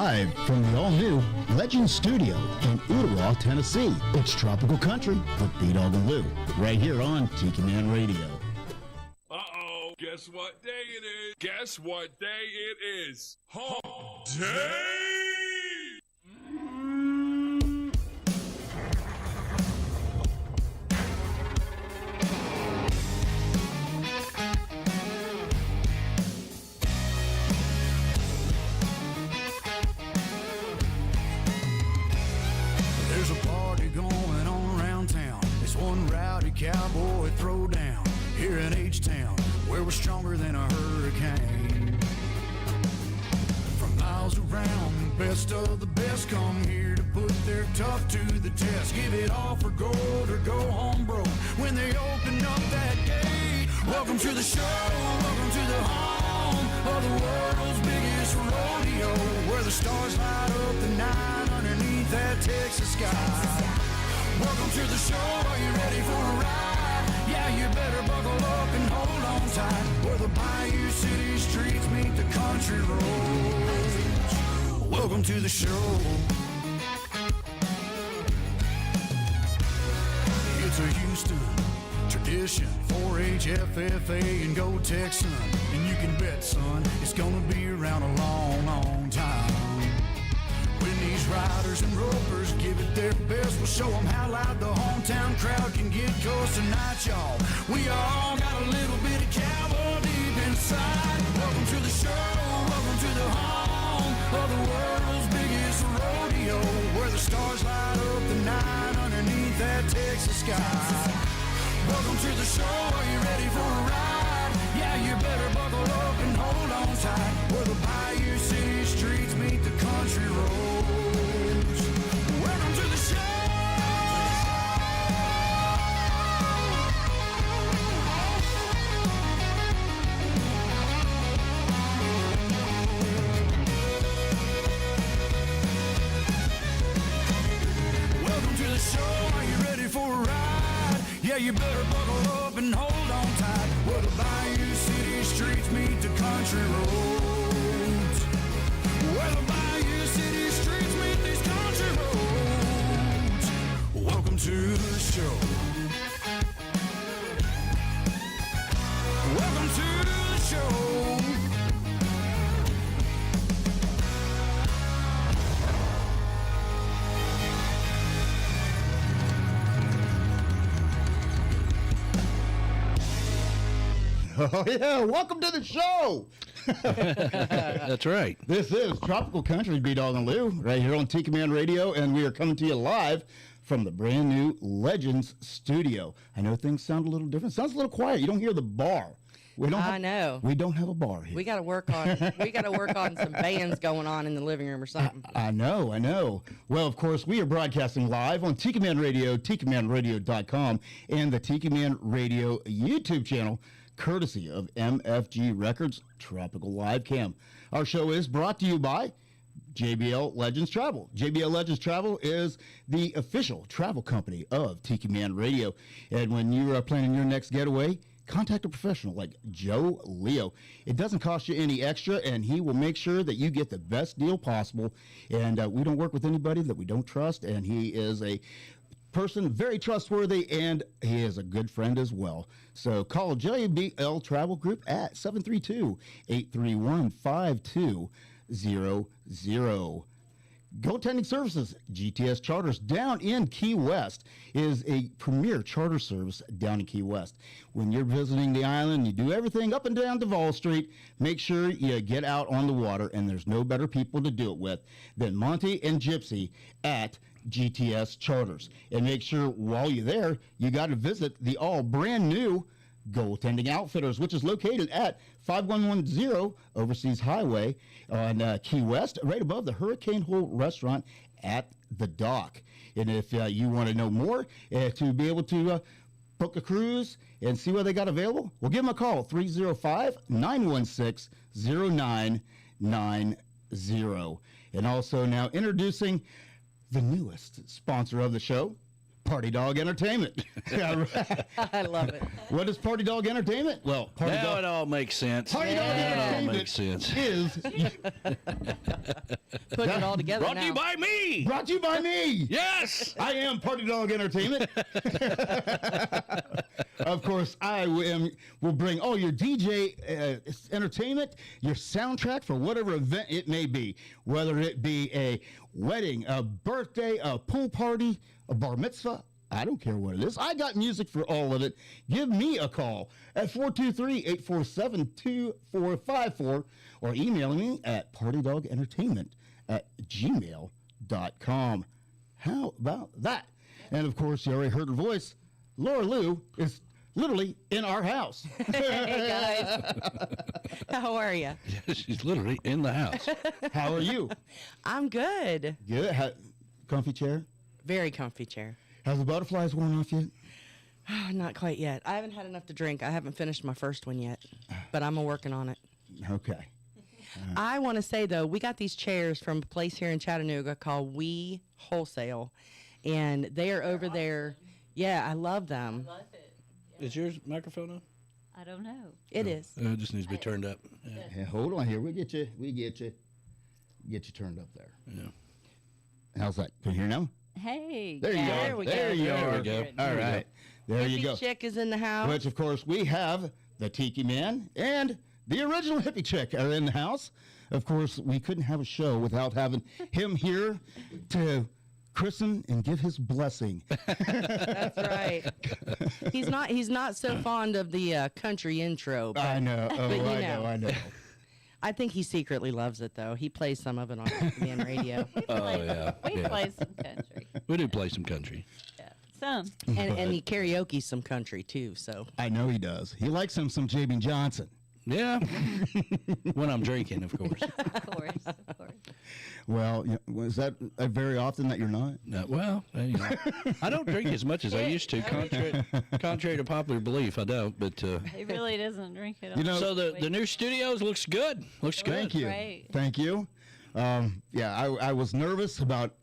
Live from the all-new Legend Studio in Ottawa, Tennessee. It's Tropical Country with B-Dog and Lou, right here on Tiki Man Radio. Uh-oh, guess what day it is? Guess what day it is? Hump Day! There's a party going on around town. It's one rowdy cowboy throwdown here in H-Town, where we're stronger than a hurricane. From miles around, best of the best come here to put their tough to the test. Give it all for gold or go home broke when they open up that gate. Welcome to the show, welcome to the home of the world's biggest rodeo, where the stars light up the night underneath that Texas sky. Welcome to the show, are you ready for a ride? Yeah, you better buckle up and hold on tight, where the Bayou City streets meet the country roads. Welcome to the show. It's a Houston tradition, 4-H, FFA, and Go Texan. And you can bet, son, it's gonna be around a long, long time. When these riders and ropers give it their best, we'll show them how loud the hometown crowd can get. Cause tonight, y'all, we all got a little bit of cowboy deep inside. Welcome to the show, welcome to the home of the world's biggest rodeo, where the stars light up the night underneath that Texas sky. Welcome to the show, are you ready for a ride? Yeah, you better buckle up and hold on tight, where the Bayou City streets meet the country roads. Welcome to the show! Welcome to the show, are you ready for a ride? Yeah, you better buckle up and hold on tight, where the Bayou City streets meet the country roads. Where the Bayou City streets meet these country roads. Welcome to the show. Welcome to the show. Oh, yeah. Welcome to the show. That's right. This is Tropical Country, B-Dog and Lou, right here on Tiki Man Radio, and we are coming to you live from the brand new Legends Studio. I know things sound a little different. Sounds a little quiet. You don't hear the bar. I know. We don't have a bar here. We got to work on some bands going on in the living room or something. I know. Well, of course, we are broadcasting live on Tiki Man Radio, TikiManRadio.com, and the Tiki Man Radio YouTube channel, courtesy of MFG Records Tropical Live Cam. Our show is brought to you by JBL Legends Travel. JBL Legends Travel is the official travel company of Tiki Man Radio. And when you are planning your next getaway, contact a professional like Joe Leo. It doesn't cost you any extra, and he will make sure that you get the best deal possible. And we don't work with anybody that we don't trust, and he is a person very trustworthy, and he is a good friend as well. So call JBL Travel Group at 732-831-5200. Goaltending Services, GTS Charters down in Key West, is a premier charter service down in Key West. When you're visiting the island, you do everything up and down Duval Street, make sure you get out on the water, and there's no better people to do it with than Monty and Gypsy at GTS Charters. And make sure while you're there, you got to visit the all brand new Goaltending Outfitters, which is located at 5110 Overseas Highway on Key West, right above the Hurricane Hole Restaurant at the dock. And if you want to know more, to be able to book a cruise and see what they got available, well, give them a call, 305-916-0990. And also now introducing the newest sponsor of the show, Party Dog Entertainment. I love it. What is Party Dog Entertainment? Well, Party Now Dog, it all makes sense. Party Dog It all Entertainment makes sense. is Putting it all together Brought now. to you by me. brought to you by me. Yes. I am Party Dog Entertainment. Of course, will bring all your DJ entertainment, your soundtrack for whatever event it may be, whether it be a wedding, a birthday, a pool party, a bar mitzvah. I don't care what it is. I got music for all of it. Give me a call at 423-847-2454 or email me at partydogentertainment@gmail.com. How about that? And of course, you already heard her voice. Laura Lou is literally in our house. Hey, guys. How are you? She's literally in the house. How are you? I'm good. Good. Comfy chair? Very comfy chair. Has the butterflies worn off yet? Not quite yet. I haven't had enough to drink. I haven't finished my first one yet, but I'm working on it. Okay. I want to say, though, we got these chairs from a place here in Chattanooga called We Wholesale, and they are over there. Yeah, I love them. Love it. Is yours microphone on? I don't know. It is. It just needs to be turned up. Yeah. Hey, hold on here. We get you. Get you turned up there. Yeah. How's that? Can you hear now? Hey. There you guys. go. There we There go. you There are. we go. All right. There you Hippie go. Chick is in the house. Which, of course, we have the Tiki Man and the original hippie chick are in the house. Of course, we couldn't have a show without having him here to christen and give his blessing. That's right. He's not so fond of the country intro. But I know. Oh, but you I know. know. I know. I think he secretly loves it, though. He plays some of it on Tiki Man Radio. Oh, yeah. We Yeah. play some country. We do play some country. Yeah. Some. And he karaoke some country, too. So I know he does. He likes him some J.B. Johnson. Yeah. When I'm drinking, of course. Of course. Of course. Well, is that very often that you're not? Well, you know, I don't drink as much as I used to, contrary to popular belief. I don't, but He really doesn't drink it all. You know- so the new studios looks good. Looks good. Thank you. Great. Thank you. Yeah, I was nervous about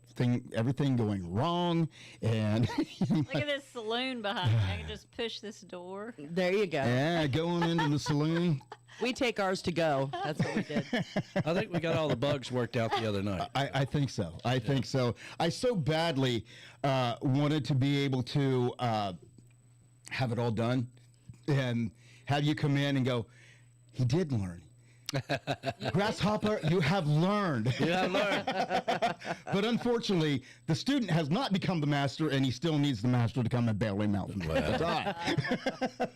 everything going wrong, and Look at this saloon behind me. I can just push this door. there you go. yeah, going into the saloon. We take ours to go. That's what we did. I think we got all the bugs worked out the other night. I think so. I think so. I so badly wanted to be able to have it all done and have you come in and go, he did learn. Grasshopper, you have learned. Yeah, I learned. But unfortunately, the student has not become the master, and he still needs the master to come and bail him out from the time.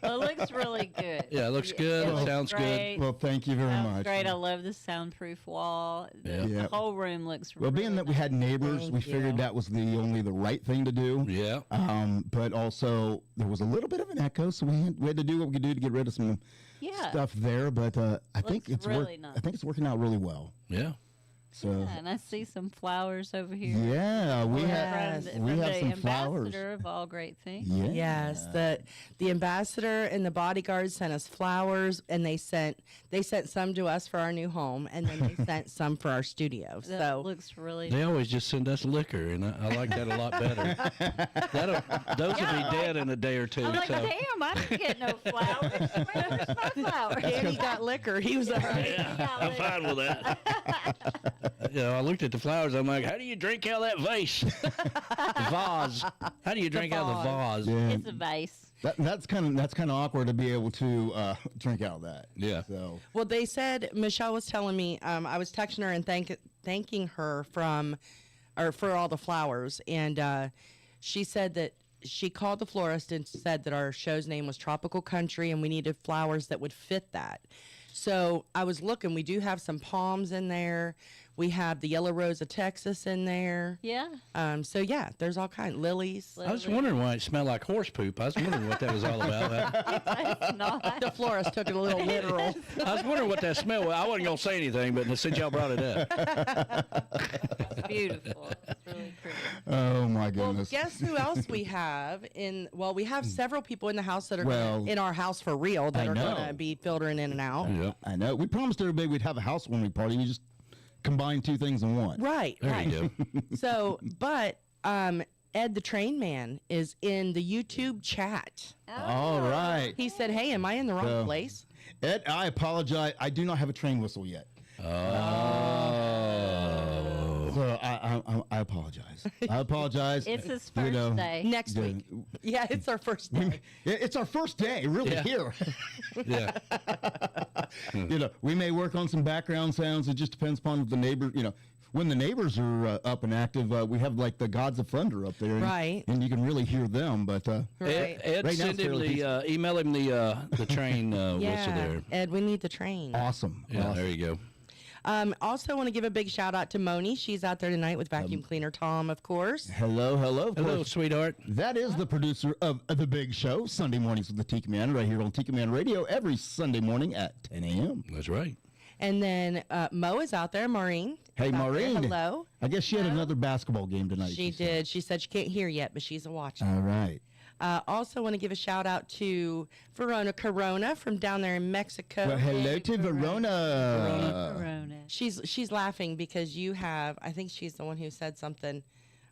Well, it looks really good. Yeah, it looks good. It It looks sounds great. Well, thank you very Sounds much. great. I love the soundproof wall. The Yeah. whole room looks Well, really being that we had neighbors, we figured you. that was only the right thing to do. good. Yeah. But also there was a little bit of an echo, so we had to do what we could do to get rid of some Yeah. stuff there. But I think Looks it's really nice. I think it's working out really well. Yeah. So Yeah, and I see some flowers over here. yeah, we Yes. have From we the have some flowers. ambassador of all great things. Yeah. Yes, the ambassador and the bodyguards sent us flowers, and they sent some to us for our new home, and then they sent some for our studio. That So looks really They always just send us liquor, and I like that a lot better. Those will be dead in a day or two. I'm like, so. damn, I didn't get no flowers. Where's my flowers? Danny got liquor. He was all right. Yeah, I'm fine with that. You know, I looked at the flowers. I'm like, how do you drink out of that vase? Vase. How do you drink out of the vase? Yeah. It's a vase. That's kind of awkward to be able to drink out of that. Yeah. So Well, they said Michelle was telling me I was texting her and thanking her for all the flowers, and she said that she called the florist and said that our show's name was Tropical Country, and we needed flowers that would fit that. So I was looking. We do have some palms in there. We have the yellow rose of Texas in there. Yeah. So yeah, there's all kinds lilies. I was wondering why it smelled like horse poop. I was wondering what that was all about. It's not. The florist took it a little literal. I was wondering what that smell was. I wasn't going to say anything, but since y'all brought it up. It's beautiful. It's really pretty. oh my Well, goodness. guess who else we have we have several people in the house that are Well, in our house for real that I are know. going to be filtering in and out. Yep. I know. We promised everybody we'd have a housewarming party. We just combined two things in one. Right, There right. you go. So, but Ed the Train Man is in the YouTube chat. All right. He said, "Hey, am I in the wrong place?" Ed, I apologize. I do not have a train whistle yet. So I apologize. I apologize. It's his first day. Next week. Yeah, it's our first day. It's our first day, really, here. Yeah. We may work on some background sounds. It just depends upon the neighbor. When the neighbors are up and active, we have like the Gods of Thunder up there, Right. And you can really hear them. But Right. Ed, Right now send it's him fairly email him the train whistle Yeah, there. Ed, we need the train. awesome. Yeah, Awesome. there you go. Also want to give a big shout out to Moni. She's out there tonight with vacuum cleaner Tom, of course. Hello. Of Hello, course. sweetheart. That is the producer of The Big Show, Sunday mornings with the Tiki Man, right here on Tiki Man Radio every Sunday morning at 10 a.m. That's right. And then Mo is out there, Maureen. Hey, is out there. Maureen. Hello. I guess she had another basketball game tonight. She said. did. She said she can't hear yet, but she's a watcher. All right. Also want to give a shout out to Verona Corona from down there in Mexico. Well, hello to Verona. Corona. She's laughing because you have, I think she's the one who said something,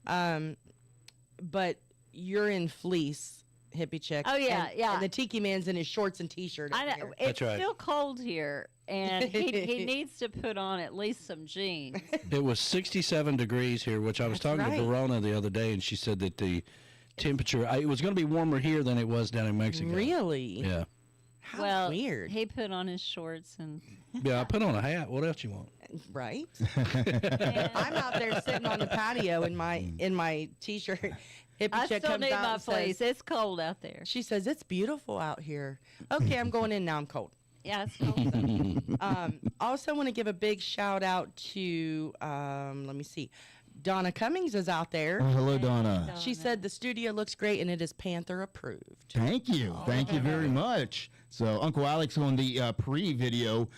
but you're in fleece, hippie chick. Oh, yeah, and, yeah. And the Tiki Man's in his shorts and t-shirt. I over know here. it's That's right. still cold here, and he needs to put on at least some jeans. It was 67 degrees here, which I was talking right. to Verona the other day, and she said that the temperature, it was going to be warmer here than it was down in Mexico. Really? Yeah. How well, weird. he put on his shorts and Yeah, I put on a hat. What else you want? Right? I'm out there sitting on the patio in my t-shirt. Hippie I chick still comes need out my and says, fleece. It's cold out there. she says, "It's beautiful out here." Okay, I'm going in now. I'm cold. Yeah, it's cold. Also want to give a big shout out to, let me see, Donna Cummings is out there. Oh, hello, Donna. She said the studio looks great and it is Panther approved. Thank you. Thank you very much. So Uncle Alex on the pre-video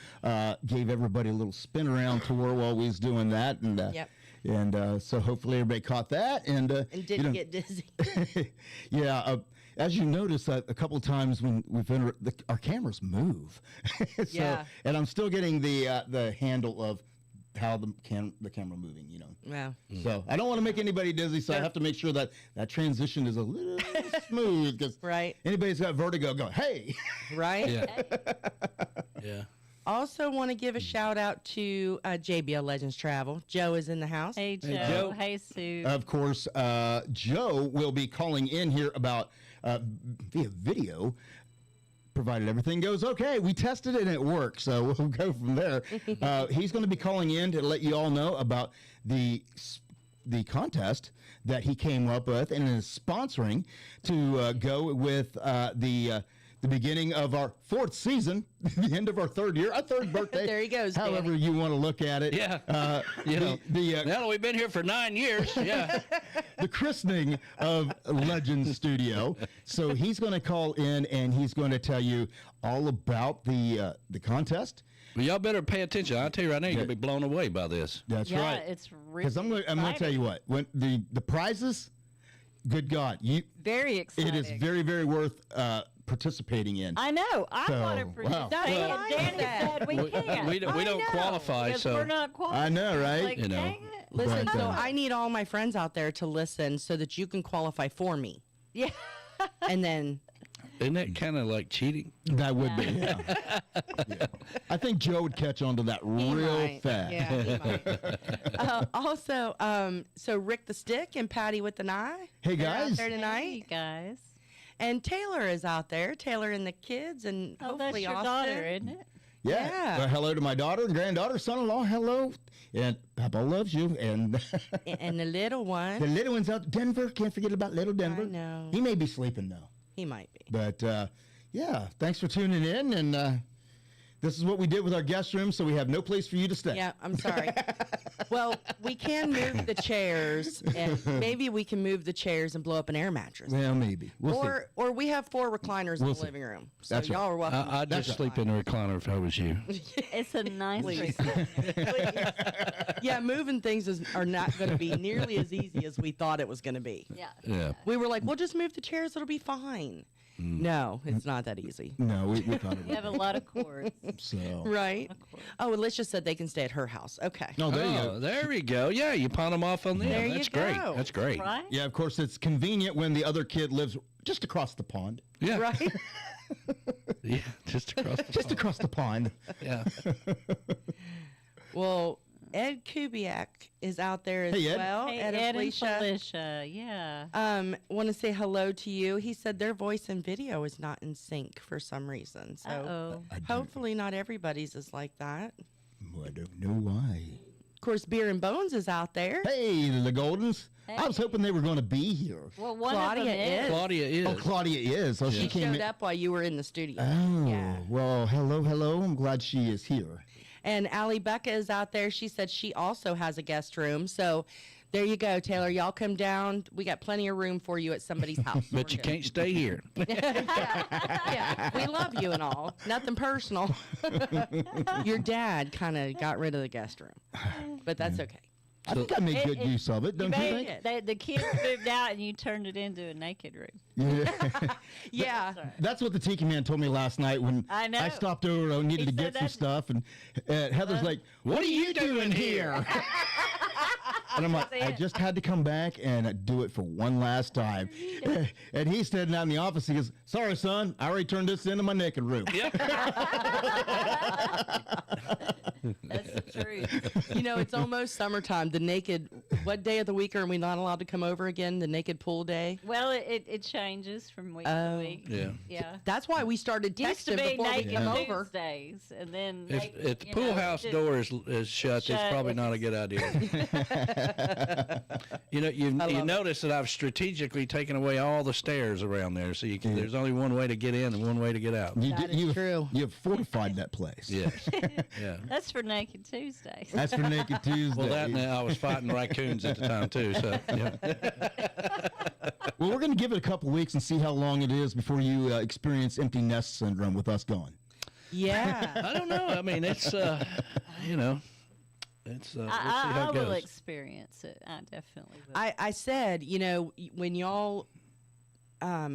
gave everybody a little spin around tour while we was doing that. And, Yep. And so hopefully everybody caught that. And Didn't get dizzy. yeah. As you notice, a couple of times when we've been, our cameras move. So, Yeah. And I'm still getting the handle of how the camera moving, Wow. So I don't want to make anybody dizzy, so I have to make sure that transition is a little smooth, because Right. anybody's got vertigo, go, hey. Right? Yeah. Yeah. Also want to give a shout out to JBL Legends Travel. Joe is in the house. Hey, Joe. Joe. Hey, Sue. Of course, Joe will be calling in here about via video, provided everything goes okay. We tested it and it works, so we'll go from there. He's going to be calling in to let you all know about the contest that he came up with and is sponsoring to go with the beginning of our fourth season, the end of our third year, our third birthday. There he goes, However Danny. you want to look at it. Yeah. Now Now we've been here for 9 years. Yeah. the christening of Legend Studio. So he's going to call in and he's going to tell you all about the contest. Well, y'all better pay attention. I'll tell you right now, you're going to be blown away by this. That's yeah, right. it's really Because I'm going to tell you what, when the prizes, good God, very exciting. it is very, very worth participating in. I know. I So, want to wow. participate. That's what I Danny said. said we can't. We don't qualify, Because so we're not qualified. I know, right? Like, You know. dang it. Listen, But, so I need all my friends out there to listen so that you can qualify for me. Yeah. And then, isn't that kind of like cheating? That would be, yeah. Yeah. I think Joe would catch on to that he real might. fast. Yeah, he might. Also, so Rick the Stick and Patty with the Knife. Hey, they're out guys. there Hey, tonight. guys. And Taylor is out there. Taylor and the kids, and Oh, that's hopefully your Austin. daughter, isn't it? Yeah. Yeah. Well, hello to my daughter and granddaughter, son-in-law. Hello. And Papa loves you. And And the little the one, little one's out. Denver. Can't forget about little Denver. know. He may be sleeping now. he might be. But yeah, thanks for tuning in. And this is what we did with our guest room, so we have no place for you to stay. Yeah, I'm sorry. Well, we can move the chairs, and maybe we can move the chairs and blow up an air mattress. Well, maybe. We'll see. Or we have 4 recliners in We'll the see. living room. So That's right. y'all are welcome. I'd just sleep in the recliner if I was you. It's a nice Please. recliner. Yeah, moving things are not going to be nearly as easy as we thought it was going to be. Yeah. Yeah. We were like, we'll just move the chairs. It'll be fine. No, it's not that easy. No, we thought it You have a would. lot of cords. So. Right. Of course. Oh, Alicia said they can stay at her house. Okay. No, there you go. There we go. Yeah, you pawn them off on them. There you That's great. go. That's great. Right? Yeah, of course, it's convenient when the other kid lives just across the pond. Yeah. Right. Yeah, just across the Just pond. across the pond. Yeah. Well, Ed Kubiak is out there as Hey, Ed. well. Hey, Ed Ed and Felicia. Felicia. Yeah. Want to say hello to you. He said their voice and video is not in sync for some reason. So Uh-oh. hopefully not everybody's is like that. I don't know why. Of course, Beer and Bones is out there. Hey, the Goldens. I was hoping they were going to be here. Well, one Claudia of them is. Claudia is. Oh, Claudia is. So she She came showed in. up while you were in the studio. Oh, Yeah. well, hello. I'm glad she is here. And Allie Becca is out there. She said she also has a guest room. So there you go, Taylor. Y'all come down. We got plenty of room for you at somebody's house. But you can't stay here. Yeah, we love you and all. Nothing personal. Your dad kind of got rid of the guest room, but that's okay. I think I made good use of it, don't you Made think? it. The kids moved out and you turned it into a naked room. Yeah. Yeah. That's what the Tiki Man told me last night when I know. stopped over. I needed He to get said some that- stuff, and Heather's like, "What are you doing here?" And I'm like, "I just had to come back and do it for one last time." And he's standing out in the office. He goes, "Sorry, son, I already turned this into my naked room." That's the truth. You know, it's almost summertime. The naked, what day of the week are we not allowed to come over again? The naked pool day? Well, it changes from week Oh. to week. Yeah. Yeah. That's why we started Used to texting be before we naked come over. Tuesdays, and then If the pool house door is shut, it's probably not a good idea. You know, you love it. notice that I've strategically taken away all the stairs around there, so you can. There's only one way to get in and one way to get out. That is true. You have fortified that place. Yes. Yeah. That's for Naked Tuesdays. That's for Naked Tuesday. Well, that and I was fighting raccoons at the time too. So yeah. Well, we're going to give it a couple weeks and see how long it is before you experience empty nest syndrome with us gone. Yeah. I don't know. I mean, it's you know, it's we'll see how I it will goes. experience it. I definitely will. I said, you know, when y'all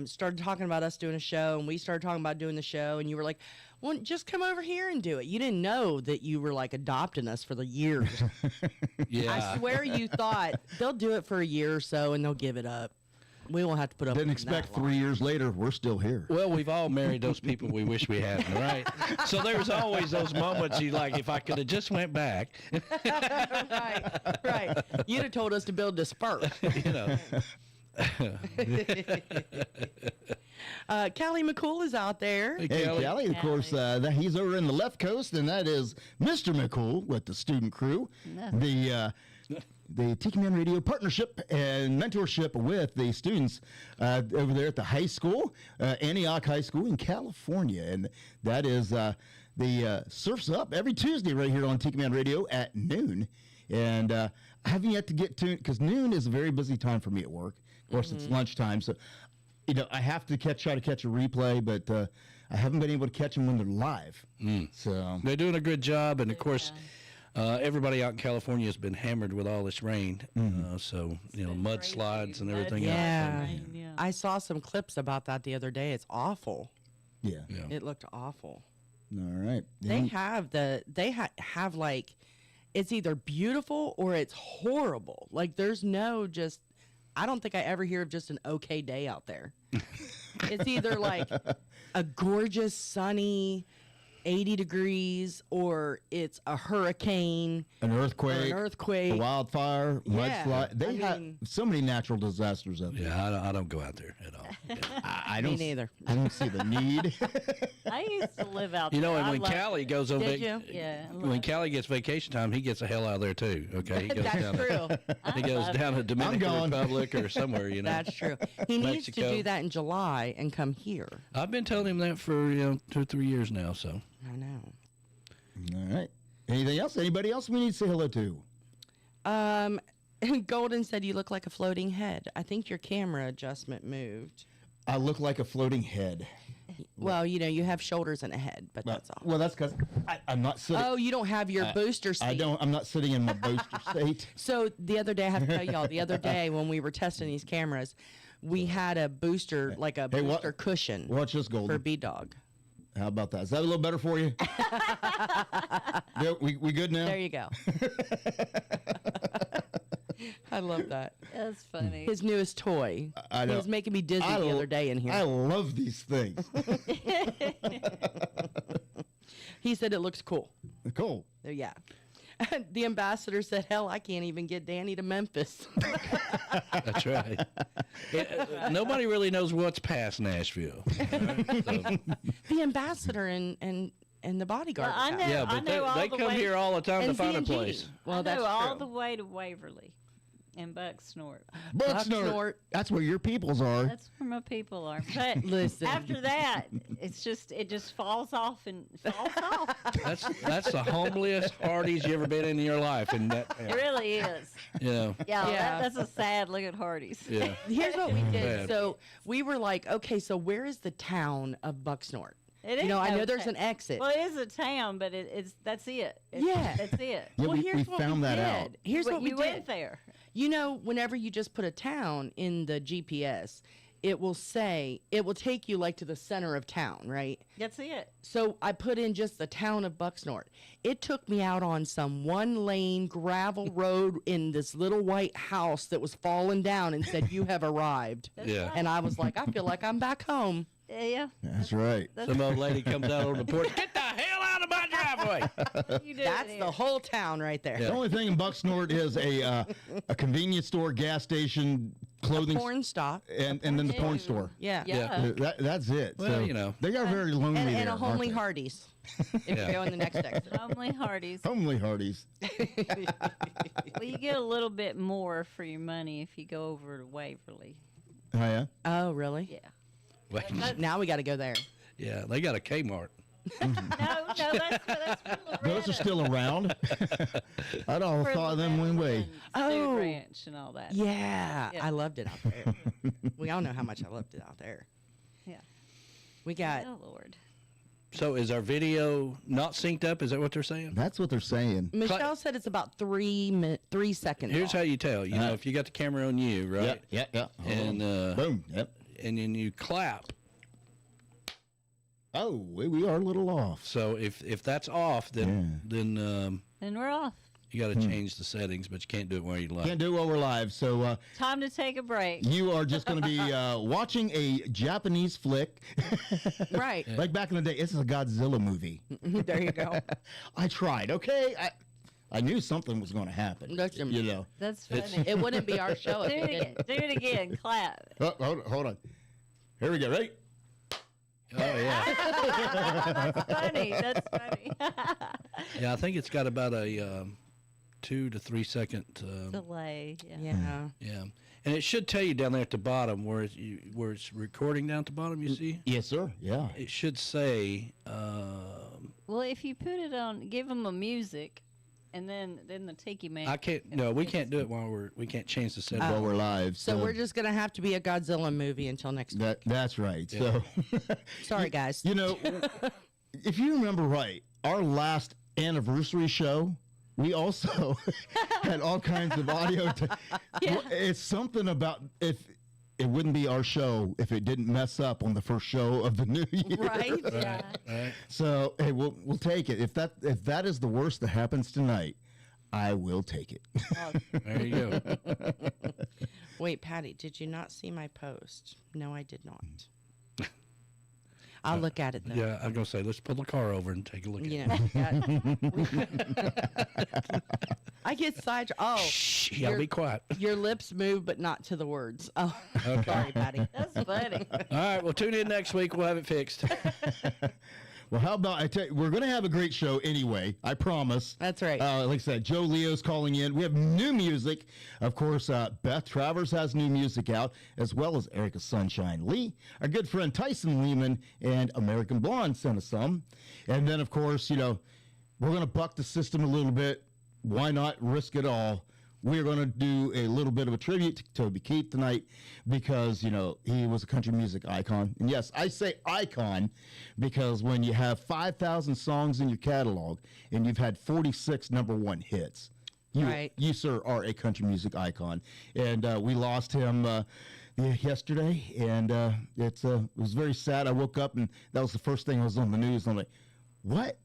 started talking about us doing a show and we started talking about doing the show and you were like, well, just come over here and do it. You didn't know that you were like adopting us for the years. Yeah. I swear you thought they'll do it for a year or so and they'll give it up. We won't have to put up Didn't with them expect that long. 3 years later, we're still here. Well, we've all married those people we wish we hadn't, right? So there's always those moments you like, if I could have just went back, Right. You'd have told us to build this first. you know. Callie McCool is out there. Hey, Kelly. Callie, of course, he's over in the left coast, and that is Mr. McCool with the student crew. The Tiki Man Radio partnership and mentorship with the students over there at the high school, Antioch High School in California. And that is the Surf's Up every Tuesday right here on Tiki Man Radio at noon. And I haven't yet to get to it because noon is a very busy time for me at work. Of course, it's lunchtime, so you know I have to try to catch a replay, but I haven't been able to catch them when they're live. So They're doing a good job, and of course, everybody out in California has been hammered with all this rain. So you know, mudslides and everything else. Yeah. Yeah. I saw some clips about that the other day. It's awful. yeah. It looked awful. All right. They have like, it's either beautiful or it's horrible. Like there's no just, I don't think I ever hear of just an okay day out there. It's either like a gorgeous sunny 80 degrees or it's a hurricane, An earthquake, earthquake. a wildfire, Yeah, mudslide. They I have mean- so many natural disasters up there. Yeah, I don't go out there at all. Yeah. I Me don't. neither. I don't see the need. I used to live out You there. know, and I when loved Callie it. goes on Did you? Yeah, I when loved Callie gets vacation time, he gets the hell out of there too. Okay, he goes That's down. true. He goes down to Dominican going. Republic or somewhere. You know, That's true. He needs to Mexico. do that in July and come here. I've been telling him that for 2 or 3 years now. So I know. All right. Anything else? Anybody else we need to say hello to? Golden said you look like a floating head. I think your camera adjustment moved. I look like a floating head. Well, you know, you have shoulders and a head, but that's all. Well, that's because I'm not sitting. Oh, you don't have your booster seat. I don't. I'm not sitting in my booster seat. So the other day, I have to tell y'all, the other day when we were testing these cameras, we had a booster, like a Hey, booster cushion Watch this, for Golden. B-Dog. How about that? Is that a little better for you? Yeah, we good now? There you go. I love that. That's funny. His newest toy. I know. He was making me dizzy the other day in here. I love these things. He said it looks cool. Cool. Yeah. The ambassador said, hell, I can't even get Danny to Memphis. That's right. Nobody really knows what's past Nashville. So, The ambassador and the bodyguard. Well, I was know- out. yeah, but know all they the come way- here all the time to And find a Z&G. place. Well, I that's know all true. the way to Waverly and Bucksnort. Bucksnort. That's where your peoples are. That's where my people are. But Listen. after that, it just falls off and falls off. That's the homeliest Hardee's you ever been in your life, and that, It really is. yeah, Yeah, Yeah. that's a sad look at Hardee's. yeah. Here's what we Bad. did. So we were like, okay, so where is the town of Bucksnort? It You know, ain't I no know there's ta- an exit. Well, it is a town, but that's it. Yeah. That's it. Yeah, Well, we here's what found that did. out. Here's what we you did. went there. You know, whenever you just put a town in the GPS, it will take you like to the center of town, right? That's it. So I put in just the town of Bucksnort. It took me out on some one-lane gravel road in this little white house that was falling down and said, "You have arrived." Yeah. And I was like, I feel like I'm back home. Yeah. That's right. Some old lady comes out on the porch. Get the hell out of my driveway! You do That's it the here. whole town right there. Yeah. The only thing in Bucksnort is a convenience store, gas station, clothing, Porn stop. and then the porn store. Yeah. Yeah. That's it. Well, so you know. they are very lonely And there. a homely aren't they? Hardee's. If Yeah. you go in the next exit. Homely Hardee's. Homely Hardee's. Well, you get a little bit more for your money if you go over to Waverly. Oh yeah. Oh, really? Yeah. Wait, Now we got to go there. yeah, they got a Kmart. No, that's for Those are still around. I'd all for thought of them went away. Oh. Ranch and all that. Yeah, Yeah. I loved it out there. We all know how much I loved it out there. Yeah. We got Oh Lord. So is our video not synced up? Is that what they're saying? That's what they're saying. Michelle said it's about 3 seconds. Here's off. how you tell. You know, if you got the camera on you, right? Yeah. And Boom. Yep. and then you clap. Oh, we are a little off. So if that's off, then And we're off. you got to change the settings, but you can't do it while you're live. Can't do it while we're live. So Time to take a break. you are just going to be watching a Japanese flick. Right. Like back in the day, this is a Godzilla movie. There you go. I tried, okay? I knew something was going to happen. Listen. You know. That's funny. It wouldn't be our show Do if it we again. didn't. Do it again. Clap. Oh, hold on. Here we go. Ready? Oh yeah, That's funny. That's funny. yeah. I think it's got about a 2 to 3 second. Delay. Yeah. Yeah. Yeah, and it should tell you down there at the bottom where it's recording down at the bottom. You see, Yes, sir. Yeah. it should say. Well, if you put it on, give them a music, and then the Tiki Man. I can't. No, we can't do it while we can't change the setting. While we're live. So we're just going to have to be a Godzilla movie until next week. That's right. So Sorry, guys. you know, if you remember right, our last anniversary show, we also had all kinds of audio. Well, it's something about if it wouldn't be our show if it didn't mess up on the first show of the new year. Right? Yeah. Right? So hey, we'll take it. If that is the worst that happens tonight, I will take it. There you go. Wait, Patty, did you not see my post? No, I did not. I'll look at it, though. Yeah, I'm gonna say let's pull the car over and take a look at You it. know, I get sidetracked. Oh, Shh, y'all You're- be quiet. your lips move, but not to the words. Oh, Okay. sorry, Patty. That's funny. All right, well, tune in next week. We'll have it fixed. Well, how about I tell you, we're going to have a great show anyway. I promise. That's right. Like I said, Joe Leo's calling in. We have new music. Of course, Beth Travers has new music out, as well as Erica Sunshine Lee. Our good friend Tyson Lehman and American Blonde sent us some. And then, of course, you know, we're going to buck the system a little bit. Why not risk it all? We're going to do a little bit of a tribute to Toby Keith tonight because, you know, he was a country music icon. And yes, I say icon because when you have 5,000 songs in your catalog and you've had 46 number one hits, Right. you, sir, are a country music icon. And we lost him yesterday, and it was very sad. I woke up and that was the first thing I was on the news. I'm like, what?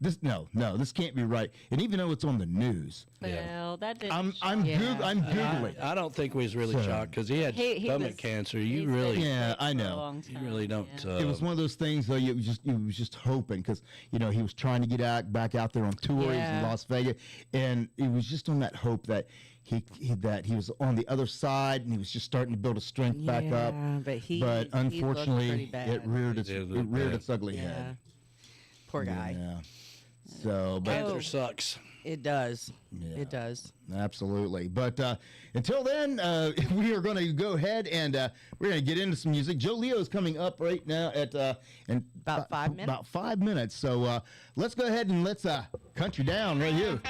This this can't be right. And even though it's on the news, Well, that didn't. I'm Yeah. googling. I don't think we was really So- shocked because he had He stomach was- cancer. he's You been really, Yeah, sick I for a know. long you time, really don't. yeah. It was one of those things though. It was just hoping because he was trying to get back out there on tours in Yeah. Las Vegas, and it was just on that hope that he was on the other side and he was just starting to build a strength back up. But he But looked pretty unfortunately, bad. it reared It did look its ugly Yeah. head. Poor guy. Yeah. So, but Cancer sucks. It does. Yeah. It does. absolutely. But until then, we are going to go ahead and we're going to get into some music. Joe Leo is coming up right now at in About 5 minutes? About 5 minutes. So let's go ahead and let's country down right here.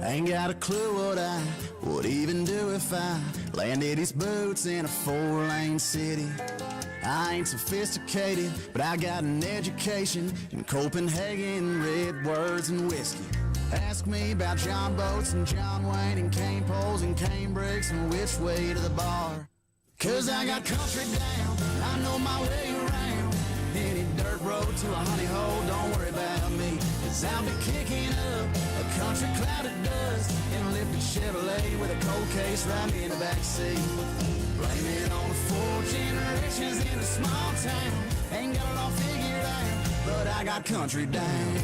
Ain't got a clue what I would even do if I landed these boots in a 4-lane city. I ain't sophisticated, but I got an education in Copenhagen, red words and whiskey. Ask me about John Boats and John Wayne and cane poles and cane bricks and which way to the bar. 'Cause I got country down, I know my way around. Any dirt road to a honey hole, don't worry about me. 'Cause I'll be kicking up a country cloud of dust in a lifted Chevrolet with a cold case right in the backseat. Blame it on the 4 generations in a small town. Ain't got it all figured out, but I got country down.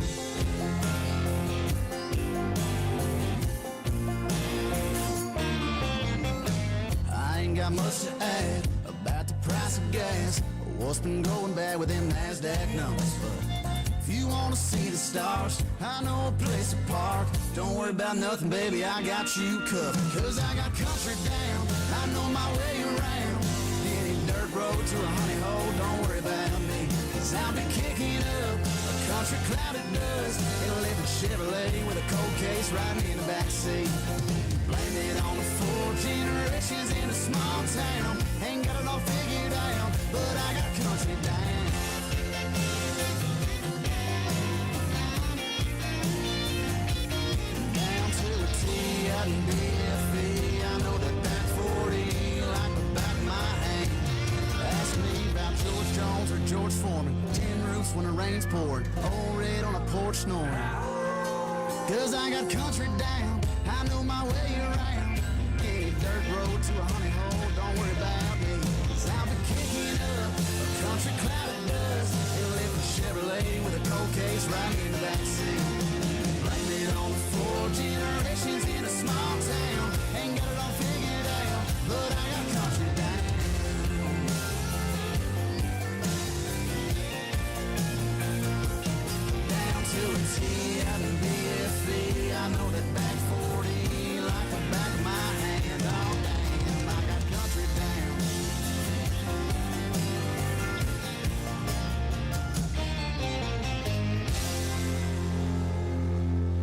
I ain't got much to add about the price of gas or what's been going bad with them NASDAQ numbers. But if you wanna see the stars, I know a place to park. Don't worry about nothing, baby, I got you covered. 'Cause I got country down, I know my way around. Any dirt road to a honey hole, don't worry about me. 'Cause I'll be kicking up a country cloud of dust in a living Chevrolet with a cold case riding in the backseat. Blame it on the 4 generations in a small town. Ain't got it all figured out, but I got country down. Down to a T, out in BFE. I know that back 40 like the back of my hand. Ask me about George Jones or George Foreman. Tin roofs when the rain's pouring. Old red on a porch snoring. 'Cause I got country down, I know my way around. Any dirt road to a honey hole, don't worry about me. 'Cause I'll be kicking up a country cloud of dust in a living Chevrolet with a cold case right in the backseat. Blame it on the 4 generations in a small town. Ain't got it all figured out, but I got country down. Down to a T out in BFE. I know that back 40 like the back of my hand. Oh damn, I got country down.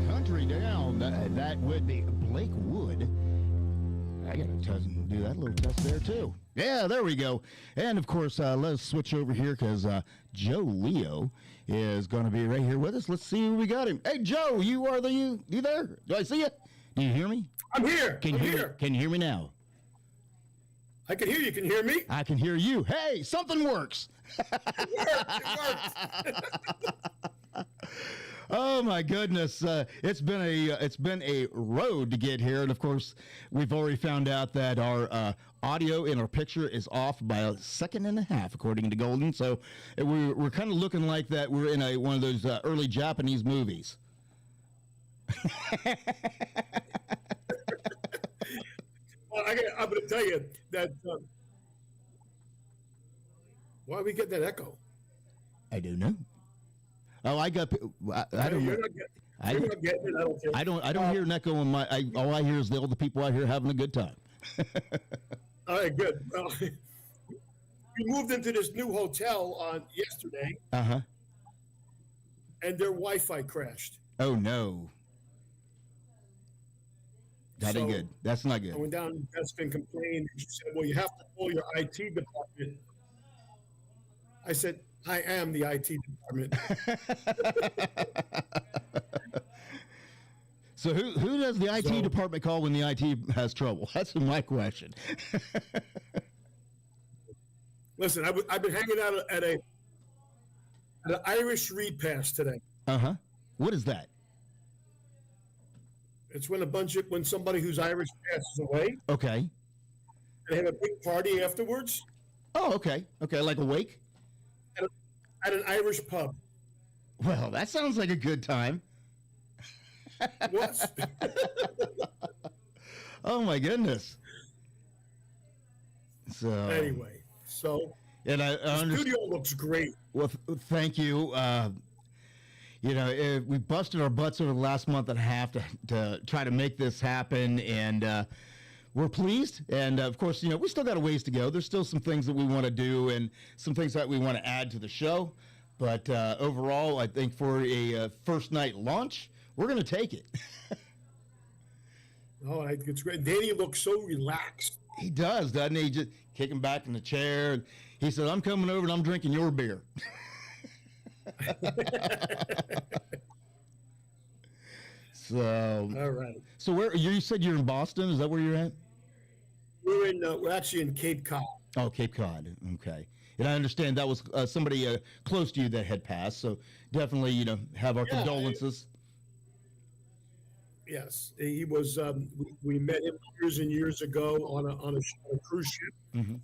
Country down. That would be Blake Wood. I got to do that little test there too. Yeah, there we go. And of course, let's switch over here because Joe Leo is going to be right here with us. Let's see who we got him. Hey, Joe, you there? Do I see you? Do you hear me? I'm here. Can I'm you here. Can you hear me now? I can hear you. Can you hear me? I can hear you. Hey, something works. It works. Oh my goodness! It's been a road to get here, and of course, we've already found out that our audio in our picture is off by a second and a half, according to Golden. So we're kind of looking like that we're in one of those early Japanese movies. Well, I'm going to tell you that. Why we get that echo? I don't know. Oh, I got. I don't know. You're not getting it. I don't think. I don't hear an echo in my. All I hear is all the people out here having a good time. All right, good. Well, we moved into this new hotel on yesterday, Uh-huh. and their Wi-Fi crashed. Oh no. That ain't good. That's not I good. went down to the desk and complained. And she said, well, you have to call your IT department. I said, I am the IT department. So who does the IT So- department call when the IT has trouble? That's my question. Listen, I've been hanging out at an Irish repast today. Uh-huh. What is that? It's when somebody who's Irish passes away, Okay. and they have a big party afterwards Oh, okay. Okay, like a wake? at an Irish pub. Well, that sounds like a good time. What? Oh my goodness. So Anyway, so and I the understand. studio looks great. Well, thank you. We busted our butts over the last month and a half to try to make this happen, and we're pleased. And of course, we still got a ways to go. There's still some things that we want to do and some things that we want to add to the show. But overall, I think for a first night launch, we're going to take it. Oh, I think it's great. Danny looks so relaxed. He does, doesn't he? Just kicking back in the chair. And he said, "I'm coming over and I'm drinking your beer." So, All right. so where you said you're in Boston? Is that where you're at? We're actually in Cape Cod. Oh, Cape Cod. Okay. And I understand that was somebody close to you that had passed. So definitely, have our Yeah, condolences. Yes, he was. We met him years and years ago on a cruise ship. Mhm.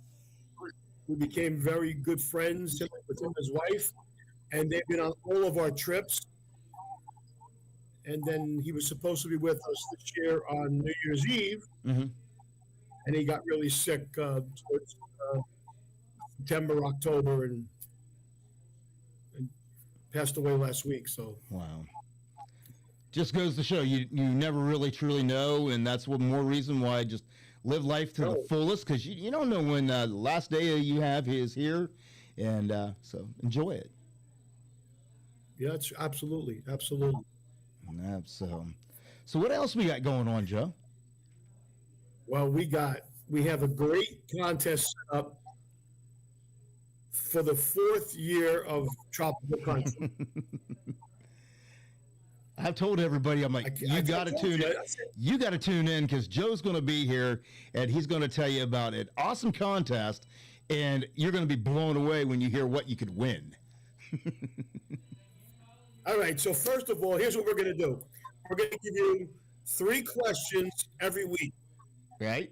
We became very good friends with him and his wife, and they've been on all of our trips. And then he was supposed to be with us this year on New Year's Eve, Mhm. and he got really sick towards September, October, and passed away last week. So Wow. Just goes to show you never really truly know, and that's one more reason why just live life to the No. fullest, because you don't know when the last day you have is here, and so enjoy it. yeah, it's absolutely. So what else we got going on, Joe? Well, we have a great contest set up for the 4th year of Tropical Country. I've told everybody, I'm like, you got to told tune you, in. I said- You got to tune in because Joe's going to be here and he's going to tell you about an awesome contest, and you're going to be blown away when you hear what you could win. All right, so first of all, here's what we're going to do. We're going to give you 3 questions every week. Right?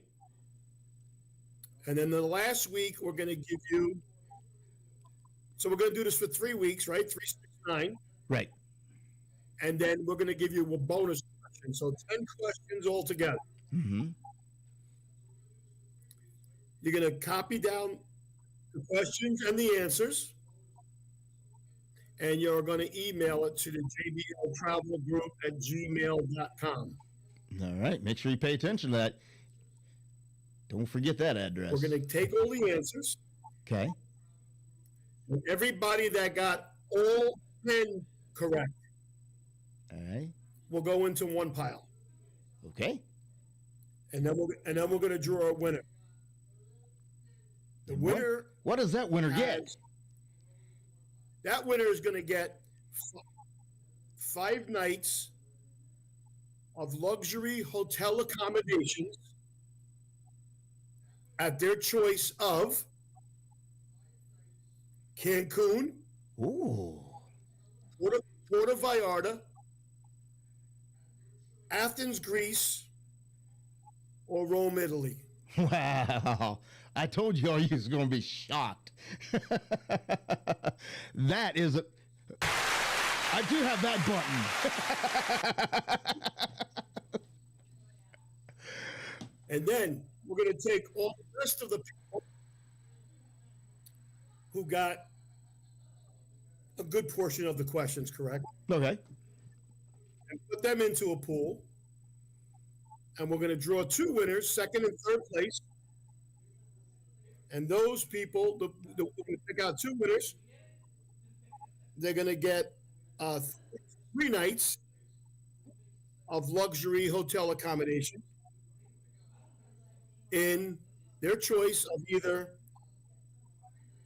And then the last week, we're going to give you. So we're going to do this for 3 weeks, right? 3, 6, 9. Right. And then we're going to give you a bonus question. So 10 questions altogether. Mm-hmm. You're going to copy down the questions and the answers. And you're going to email it to the jbltravelgroup@gmail.com. All right. Make sure you pay attention to that. Don't forget that address. We're going to take all the answers. Okay. And everybody that got all 10 correct All right. will go into one pile. Okay. And then we're going to draw a winner. The winner What does that winner get? has- that winner is going to get 5 nights of luxury hotel accommodations at their choice of Cancun, Ooh. Puerto Vallarta, Athens, Greece, or Rome, Italy. Wow. I told you all you was going to be shocked. That is I do have that button. And then we're going to take all the rest of the people who got a good portion of the questions correct Okay. and put them into a pool. And we're going to draw 2 winners, second and third place. And those people, we're going to pick out 2 winners. They're going to get 3 nights of luxury hotel accommodation. in their choice of either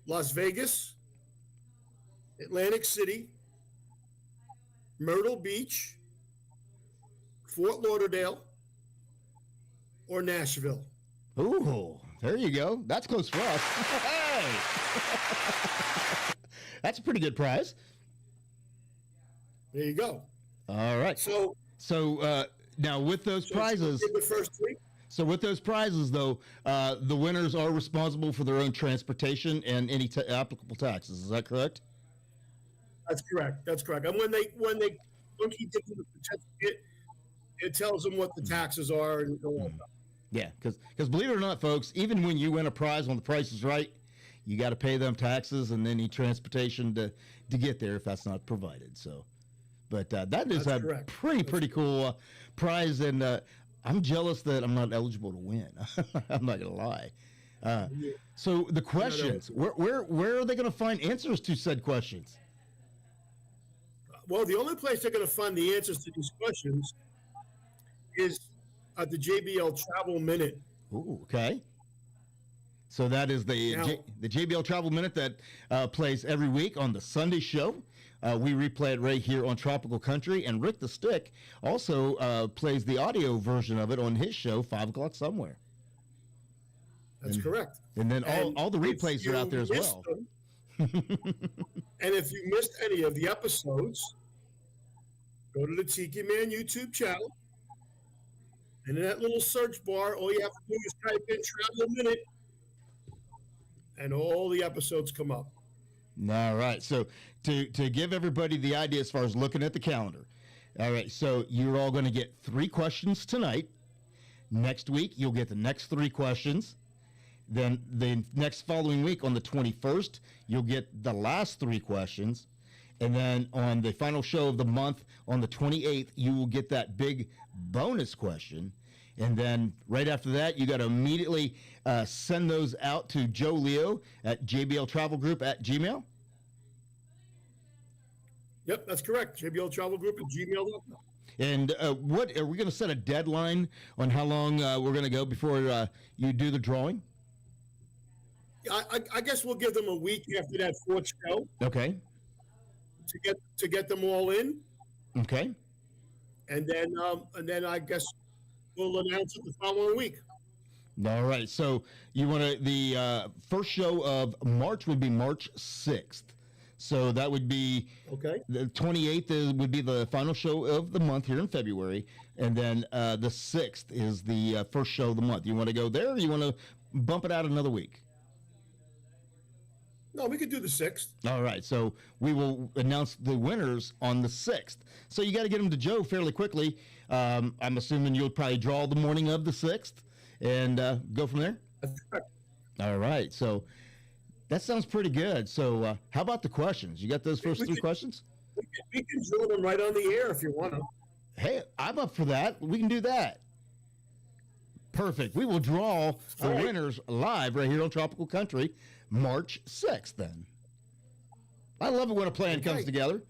Las Vegas, Atlantic City, Myrtle Beach, Fort Lauderdale, or Nashville. Ooh, there you go. That's close for us. Hey! That's a pretty good prize. There you go. All right. So now with those prizes, the first three. so with those prizes though, the winners are responsible for their own transportation and any applicable taxes. Is that correct? That's correct. That's correct. And when he gives them the certificate, it tells them what the taxes are and all that. Yeah, because believe it or not, folks, even when you win a prize on The Price is Right, you got to pay them taxes and any transportation to get there if that's not provided. So, but that is That's a correct. pretty cool prize, and I'm jealous that I'm not eligible to win. I'm not gonna lie. So the questions, where are they going to find answers to said questions? Well, the only place they're going to find the answers to these questions is at the JBL Travel Minute. Ooh, okay. So that is the Now- the JBL Travel Minute that plays every week on the Sunday show. We replay it right here on Tropical Country, and Rick the Stick also plays the audio version of it on his show, 5 o'clock somewhere. That's correct. And then And all the if replays are you out there as missed well. them- and if you missed any of the episodes, go to the Tiki Man YouTube channel. And in that little search bar, all you have to do is type in Travel Minute, and all the episodes come up. All right. So to give everybody the idea as far as looking at the calendar. All right. So you're all going to get 3 questions tonight. Next week, you'll get the next 3 questions. Then the next following week on the 21st, you'll get the last 3 questions. And then on the final show of the month on the 28th, you will get that big bonus question. And then right after that, you got to immediately send those out to Joe Leo at JBL Travel Group at Gmail. Yep, that's correct. JBL Travel Group at gmail.com. And what are we going to set a deadline on how long we're going to go before you do the drawing? I guess we'll give them a week after that 4th show Okay. to get them all in, Okay. and then I guess we'll announce it the following week. All right. So you want to the first show of March would be March 6th. So that would be Okay. the 28th would be the final show of the month here in February, and then the 6th is the first show of the month. You want to go there, or you want to bump it out another week? No, we could do the 6th. All right, so we will announce the winners on the 6th. So you got to get them to Joe fairly quickly. I'm assuming you'll probably draw the morning of the 6th and go from there. That's correct. All right, so that sounds pretty good. So how about the questions? You got those first 3 questions? We can draw them right on the air if you want to. Hey, I'm up for that. We can do that. Perfect. We will draw the All right. winners live right here on Tropical Country March 6th then. I love it when a plan comes Okay. together.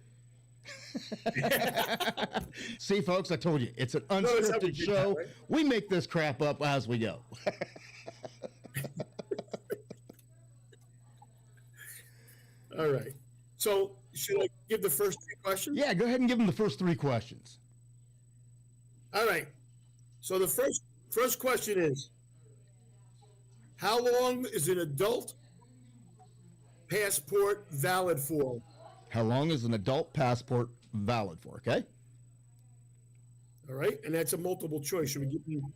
See, folks, I told you, it's an Notice how we unscripted did show. that, right? We make this crap up as we go. All right. So should I give the first 3 questions? Yeah, go ahead and give them the first 3 questions. All right. So the first question is, how long is an adult passport valid for? How long is an adult passport valid for, okay? All right. And that's a multiple choice. Should we give you,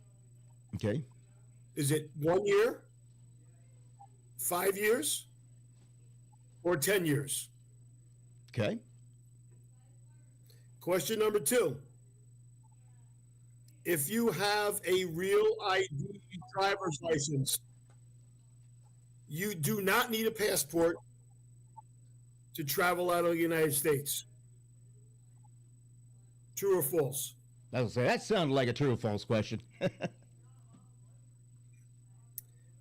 Okay. is it 1 year, 5 years, or 10 years? Okay. Question number 2. If you have a real ID driver's license, you do not need a passport to travel out of the United States. True or false? I was gonna say, that sounded like a true or false question.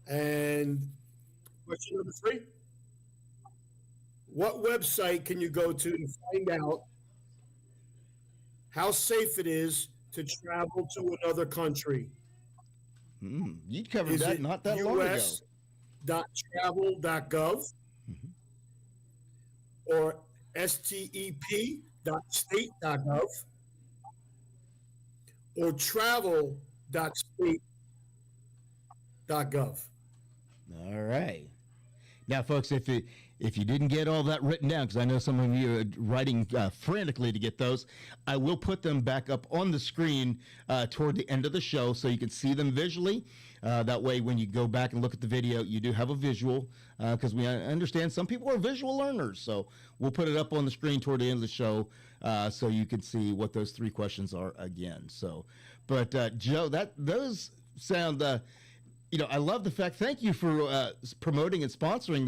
And question number 3. What website can you go to find out how safe it is to travel to another country? You covered Is that it not that long ago. us.travel.gov or step.state.gov or travel.state.gov. All right. Now, folks, if you didn't get all that written down, because I know some of you are writing frantically to get those, I will put them back up on the screen toward the end of the show so you can see them visually. That way, when you go back and look at the video, you do have a visual, because we understand some people are visual learners. So we'll put it up on the screen toward the end of the show so you can see what those 3 questions are again. So, but Joe, those sound... I love the fact. Thank you for promoting and sponsoring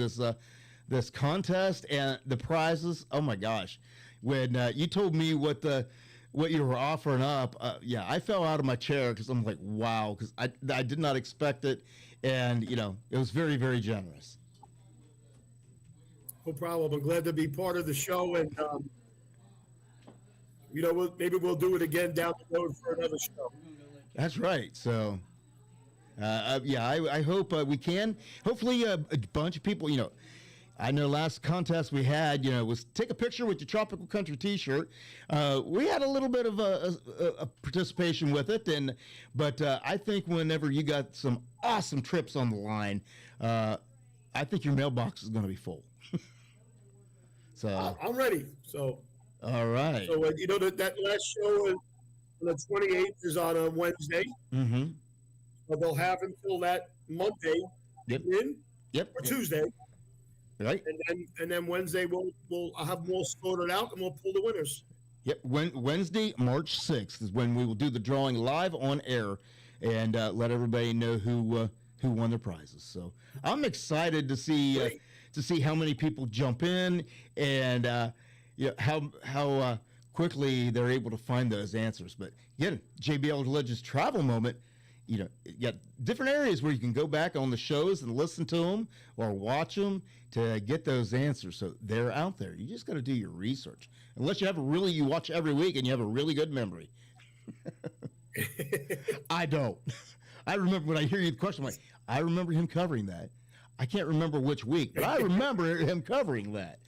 this contest and the prizes. Oh my gosh, when you told me what you were offering up, I fell out of my chair because I'm like, wow, because I did not expect it, and it was very, very generous. No problem. I'm glad to be part of the show, and maybe we'll do it again down the road for another show. That's right. So. I hope we can. Hopefully, a bunch of people, I know last contest we had, was take a picture with your Tropical Country T-shirt. We had a little bit of a participation with it, but I think whenever you got some awesome trips on the line, I think your mailbox is going to be full. So I'm ready. So all right. So that last show on the 28th is on a Wednesday. Mm-hmm. So they'll have until that Monday, Yep. or Tuesday, Right. and then Wednesday I'll have them all sorted out and we'll pull the winners. Yep. Wednesday, March 6th is when we will do the drawing live on air and let everybody know who won their prizes. So I'm excited to see how many people jump in and how quickly they're able to find those answers. But again, JBL Legends Travel Moment. You got different areas where you can go back on the shows and listen to them or watch them to get those answers. So they're out there. You just got to do your research. Unless you watch every week and you have a really good memory. I don't. I remember when I hear you the question, I'm like, I remember him covering that. I can't remember which week, but I remember him covering that.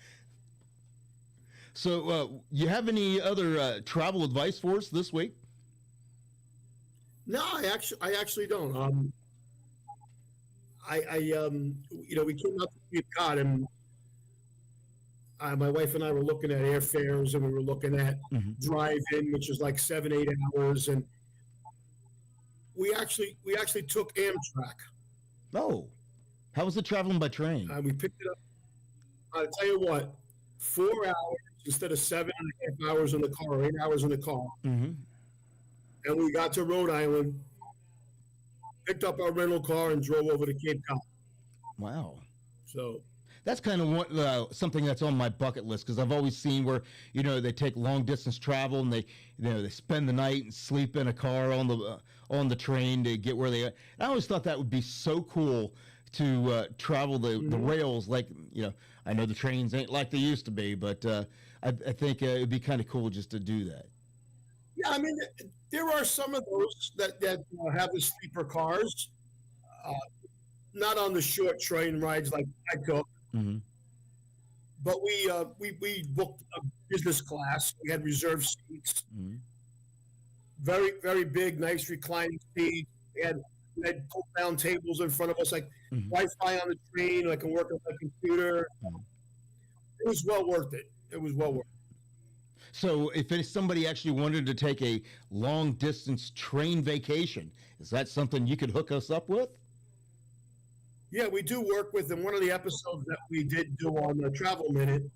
So you have any other travel advice for us this week? No, I actually don't. We came out to Cape Cod, and my wife and I were looking at airfares, and we were looking at drive-in, which is like 7-8 hours, and we actually took Amtrak. Oh, how was it traveling by train? We picked it up. I'll tell you what, 4 hours instead of 7.5 hours in the car, or 8 hours in the car. Mm-hmm. And we got to Rhode Island, picked up our rental car, and drove over to Cape Cod. Wow. So that's kind of something that's on my bucket list, because I've always seen where they take long distance travel and they spend the night and sleep in a car on the train to get where they are. I always thought that would be so cool to travel the rails. Like I know the trains ain't like they used to be, but I think it'd be kind of cool just to do that. Yeah, I mean, there are some of those that have the sleeper cars, not on the short train rides like I took. Mm-hmm. But we booked a business class. We had reserved seats. Mm-hmm. Very, very big, nice reclining seats. We had pull-down tables in front of us, like Wi-Fi on the train. I can work on my computer. Mm-hmm. It was well worth it. It was well worth it. So if somebody actually wanted to take a long-distance train vacation, is that something you could hook us up with? Yeah, we do work with them. One of the episodes that we did do on the Travel Minute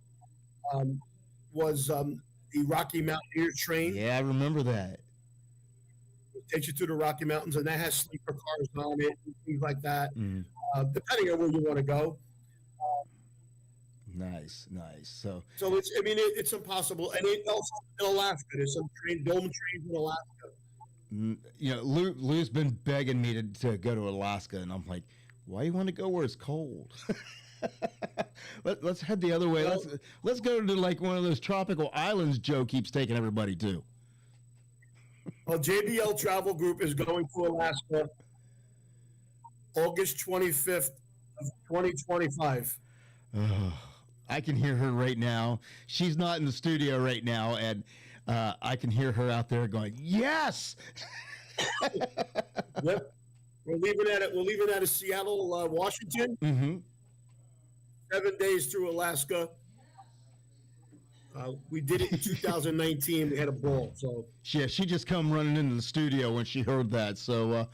was the Rocky Mountaineer train. Yeah, I remember that. It takes you to the Rocky Mountains, and that has sleeper cars on it and things like that, depending on where you want to go. Nice. So it's impossible. And it also in Alaska. There's some Dolman trains in Alaska. Lou's been begging me to go to Alaska, and I'm like, why do you want to go where it's cold? Let's head the other way. Let's go to like one of those tropical islands Joe keeps taking everybody to. Well, JBL Travel Group is going to Alaska August 25th of 2025. I can hear her right now. She's not in the studio right now, and I can hear her out there going, "Yes!" Yep. We're leaving out of Seattle, Washington. Mm-hmm. 7 days through Alaska. We did it in 2019. We had a ball. So Yeah, she just come running into the studio when she heard that. So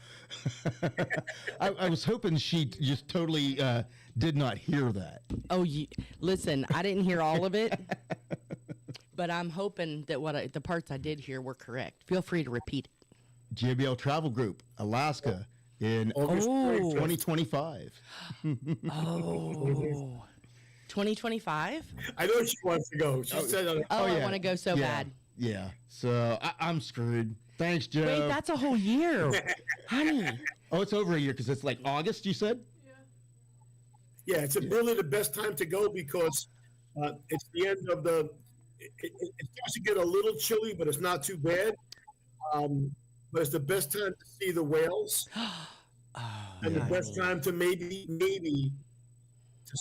I was hoping she just totally did not hear that. Oh, listen, I didn't hear all of it, but I'm hoping that the parts I did hear were correct. Feel free to repeat it. JBL Travel Group, Alaska, in August 2025. Oh. 2025? I know she wants to go. She said, Oh, I yeah. want to go so Yeah. bad. Yeah, so I'm screwed. Thanks, Joe. Wait, that's a whole year. Honey. Oh, it's over a year because it's like August, you said? yeah, it's really the best time to go because it's the end of the. It starts to get a little chilly, but it's not too bad. But it's the best time to see the whales, and the best time to maybe to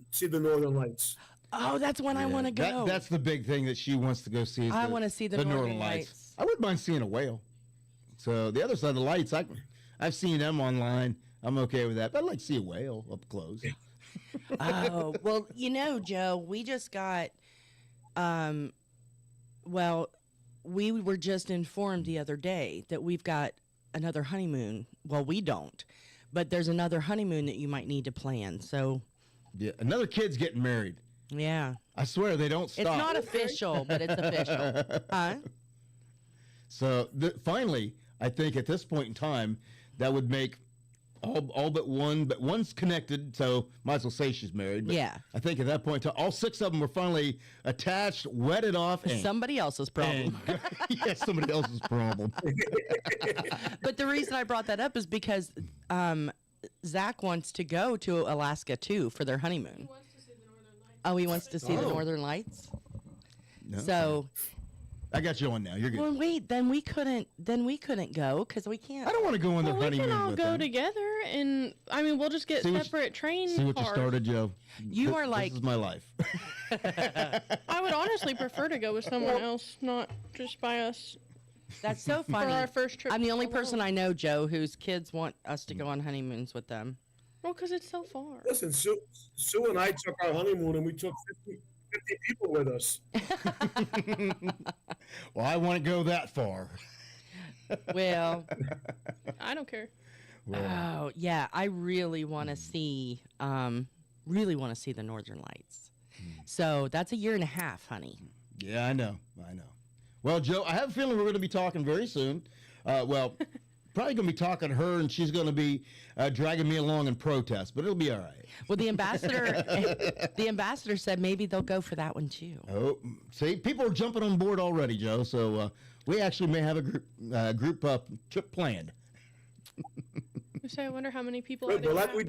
see the Northern Lights. Oh, that's when I want to go. That's the big thing that she wants to go see. I want to see the Northern Lights. I wouldn't mind seeing a whale. So the other side of the lights, I've seen them online. I'm okay with that. But I'd like to see a whale up close. Oh, well, Joe, we just got, we were just informed the other day that we've got another honeymoon. Well, we don't, but there's another honeymoon that you might need to plan. So, Yeah, another kid's getting married. yeah, I swear they don't stop. it's not official, but it's official. Huh? So finally, I think at this point in time, that would make all but one, but one's connected, so might as well say she's married. But Yeah. I think at that point, all six of them were finally attached, wedded off, and Somebody else's problem. yeah, somebody else's problem. But the reason I brought that up is because Zach wants to go to Alaska too for their honeymoon. Oh, he wants to see the Northern Lights. No. So, I got you on now. You're good. well, wait. Then we couldn't go because we can't. I don't want to go on their Well, we honeymoon can all with go them. together, and we'll just get See what you- separate train See what you cars. started, Joe. You are like- This is my life. I would honestly prefer to go with someone else, not just by us. That's so For funny. our first trip I'm the only alone. person I know, Joe, whose kids want us to go on honeymoons with them. Well, because it's so far. Listen, Sue and I took our honeymoon, and we took 50 people with us. Well, I want to go that far. Well, I don't care. oh yeah, I really want to see, the Northern Lights. So that's a year and a half, honey. Yeah, I know. Well, Joe, I have a feeling we're going to be talking very soon. Well, probably going to be talking to her, and she's going to be dragging me along in protest, but it'll be all right. Well, the ambassador said maybe they'll go for that one too. Oh, see, people are jumping on board already, Joe. So we actually may have a group trip planned. So I wonder how many people. Good, are well, there. we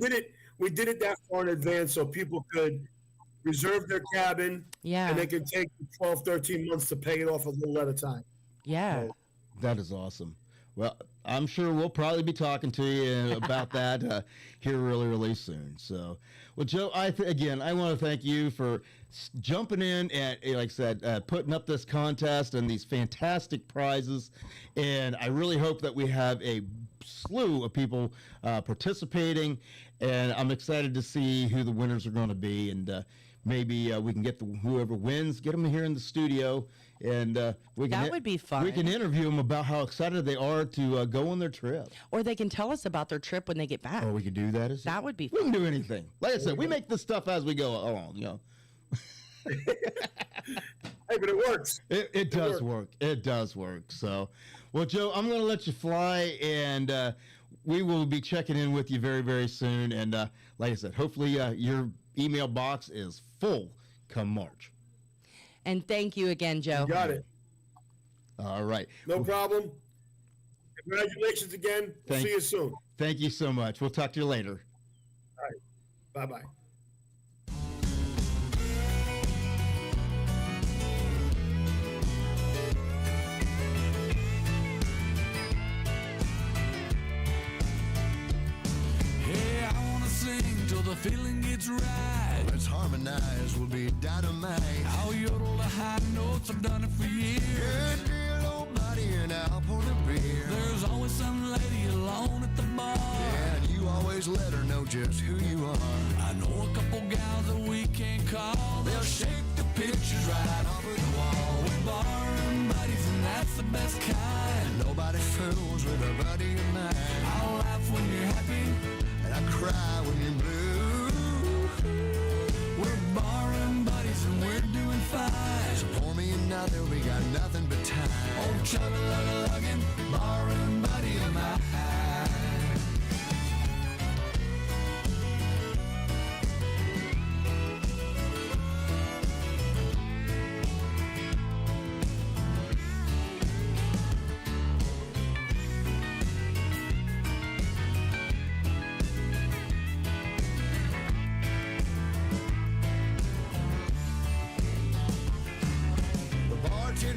did it that far in advance so people could reserve their cabin, Yeah. and they can take 12, 13 months to pay it off a little at a time. Yeah. That is awesome. Well, I'm sure we'll probably be talking to you about that here really, really soon. So, well, Joe, again, I want to thank you for jumping in and, like I said, putting up this contest and these fantastic prizes. And I really hope that we have a slew of people participating. And I'm excited to see who the winners are going to be. And maybe we can get whoever wins, get them here in the studio. And we can That would be fun. We can interview them about how excited they are to go on their trip. Or they can tell us about their trip when they get back. Or we could do that. That would be We fun. can do anything. Like I said, we make this stuff as we go along. Hey, but it works. It does work. It does work. So, well, Joe, I'm going to let you fly, and we will be checking in with you very, very soon. And like I said, hopefully your email box is full come March. And thank you again, Joe. You got it. All right. No problem. Congratulations again. Thank- See you soon. Thank you so much. We'll talk to you later. Bye-bye. the feeling gets right. Let's harmonize, we'll be dynamite. I'll yodel the high notes, I've done it for years. Good deal, old buddy, and I'll pour the beer. There's always some lady alone at the bar. Yeah, and you always let her know just who you are. I know a couple gals that we can't call. They'll shake the pictures right off of the wall. We're barroom buddies, and that's the best kind. Nobody fools with a buddy of mine. I'll laugh when you're happy, and I cry when you're blue. We're barroom buddies, and we're doing fine. So pour me another, we got nothing but time. Oh, chugga-lugga-luggin', barroom buddy of mine.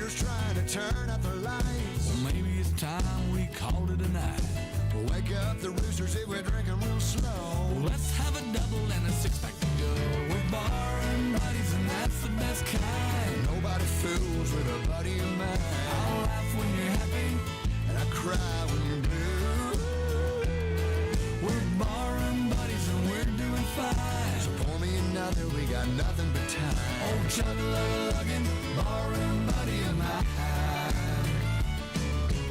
Trying to turn out the lights. Well, maybe it's time we called it a night. Wake up the roosters if we're drinking real slow. Let's have a double and a six-pack to go. We're barroom buddies, and that's the best kind. Nobody fools with a buddy of mine. I'll laugh when you're happy, and I cry when you're blue. We're barroom buddies, and we're doing fine. So pour me another, we got nothing but time. Oh, chugga-lugga-luggin', barroom buddy of mine.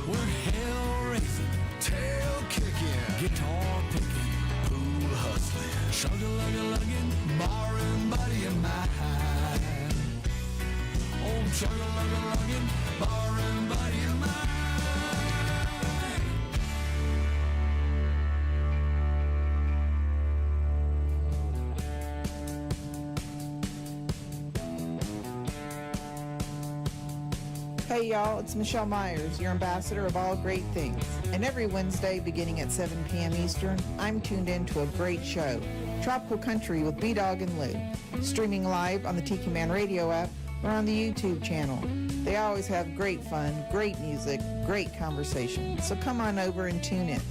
We're hell-raising, tail-kicking, guitar-picking, pool hustling, chugga-lugga-luggin', barroom buddy of mine. Oh, chugga-lugga-luggin', barroom buddy of mine. Hey y'all, it's Michelle Myers, your ambassador of all great things. And every Wednesday beginning at 7 p.m. Eastern, I'm tuned in to a great show, Tropical Country with B-Dog and Lou, streaming live on the Tiki Man Radio app or on the YouTube channel. They always have great fun, great music, great conversation. So come on over and tune in.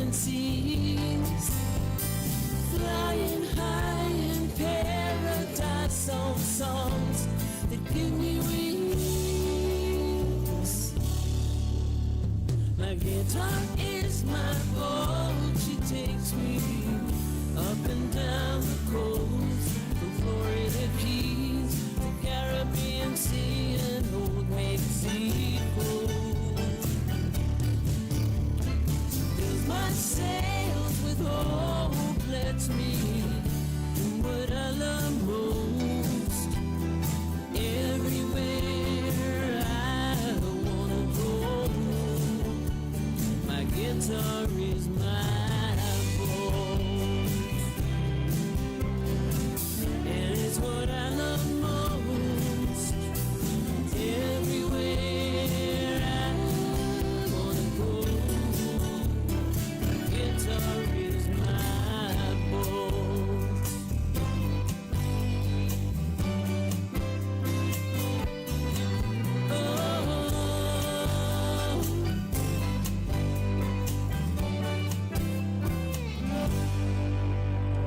Caribbean seas, flying high in paradise on songs that give me wings. My guitar is my boat, she takes me up and down the coast, from Florida Keys to Caribbean Sea and Old Mexico. Fills my sails with hope, lets me do what I love most. Everywhere I wanna go, my guitar is my boat, and it's what I love most. Everywhere I wanna go, my guitar is my boat. Oh.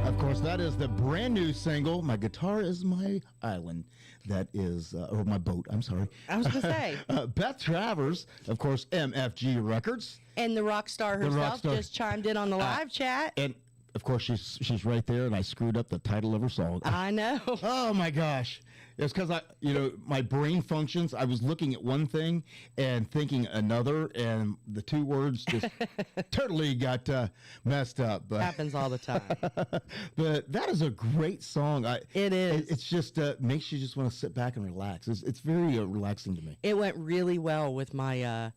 Of course, that is the brand new single, My Guitar is My Island. That is, or my boat, I'm sorry. I was going to say. Beth Travers, of course, MFG Records. And the rock star The rock herself star. just chimed in on the live chat. And, of course, she's right there, and I screwed up the title of her song. I know. Oh, my gosh. It's because my brain functions. I was looking at one thing and thinking another, and the two words just totally got messed up. But, Happens all the time. but that is a great song. It is. It's just makes you just want to sit back and relax. It's very relaxing to me. It went really well with my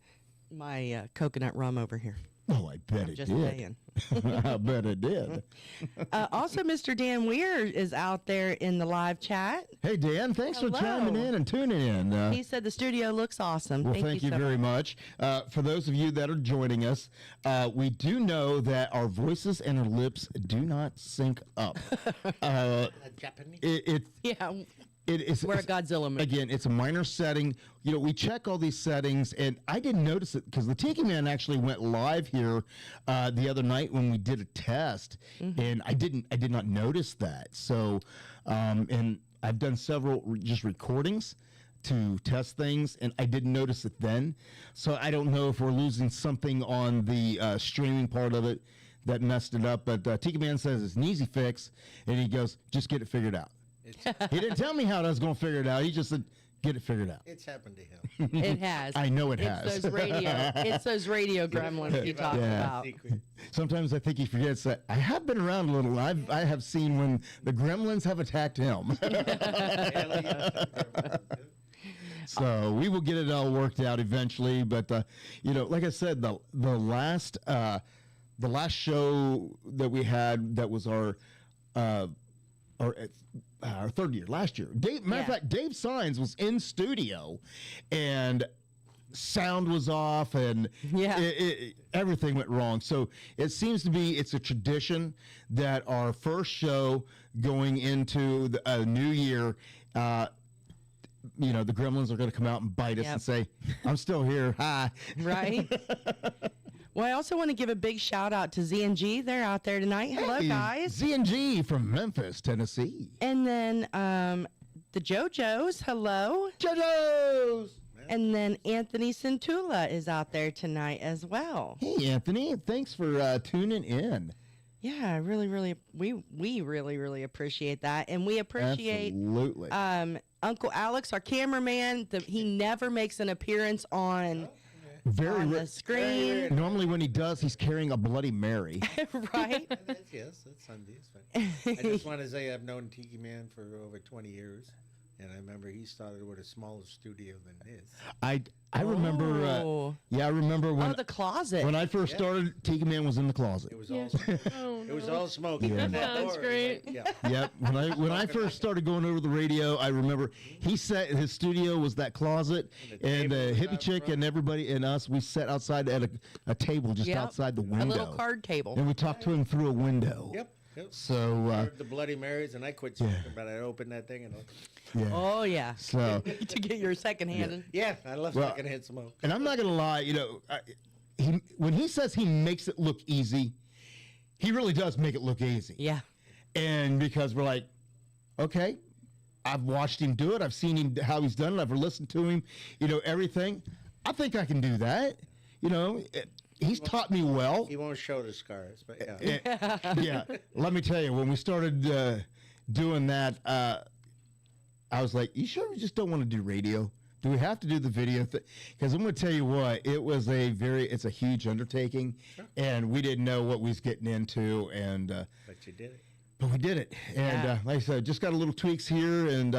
my coconut rum over here. Oh, I bet it Just did. saying. I bet it did. Also, Mr. Dan Weir is out there in the live chat. Hey, Dan, thanks for Hello. chiming in and tuning in. He said the studio looks awesome. Well, thank you so very much. For those of you that are joining us, we do know that our voices and our lips do not sync up. Japanese? Yeah, It's we're a Godzilla movie. Again, it's a minor setting. We check all these settings, and I didn't notice it because the Tiki Man actually went live here the other night when we did a test, and I did not notice that. So, and I've done several just recordings to test things, and I didn't notice it then. So I don't know if we're losing something on the streaming part of it that messed it up. But Tiki Man says it's an easy fix, and he goes, just get it figured out. He didn't tell me how I was going to figure it out. He just said, get it figured out. It's happened to him. It has. I know it it's has. It's those radio gremlins you talk about. Sometimes I think he forgets that I have been around a little. I have seen when the gremlins have attacked him. So we will get it all worked out eventually. But like I said, the last show that we had, that was our third year, last year. Matter of fact, Dave Sines was in studio, and sound was off, and everything went wrong. So it seems to be, it's a tradition that our first show going into the new year, the gremlins are going to come out and bite us and say, I'm still here. Hi. Right. Well, I also want to give a big shout out to Z&G. They're out there tonight. Hello, guys. Z&G from Memphis, Tennessee. And then the JoJo's. Hello. JoJo's. And then Anthony Centula is out there tonight as well. Hey, Anthony. Thanks for tuning in. Yeah, we really, really appreciate that. And we appreciate Absolutely. Uncle Alex, our cameraman. He never makes an appearance on the screen. Normally when he does, he's carrying a Bloody Mary. Right? That's Sunday. It's fine. I just want to say I've known Tiki Man for over 20 years. And I remember he started with a smaller studio than this. I remember. I remember when. Oh, the closet. When I first started, Tiki Man was in the closet. It was all. It was all smoke. Yeah. That sounds great. Yep. When I first started going over the radio, I remember he sat. His studio was that closet, and the hippie chick and everybody and us, we sat outside at a table just outside the window. A little card table. And we talked to him through a window. Yep. So I heard the Bloody Marys, and I quit smoking, but I opened that thing and. Oh yeah. So to get your secondhand. Yeah, I love secondhand smoke. And I'm not gonna lie, when he says he makes it look easy, he really does make it look easy. Yeah. And because we're like, okay, I've watched him do it. I've seen him how he's done it. I've listened to him, everything. I think I can do that. He's taught me well. He won't show the scars, but yeah. Yeah. Let me tell you, when we started doing that, I was like, you sure we just don't want to do radio? Do we have to do the video thing? Because I'm going to tell you what, it's a huge undertaking, and we didn't know what we was getting into, and But you did it. but we did it. And like I said, just got a little tweaks here, and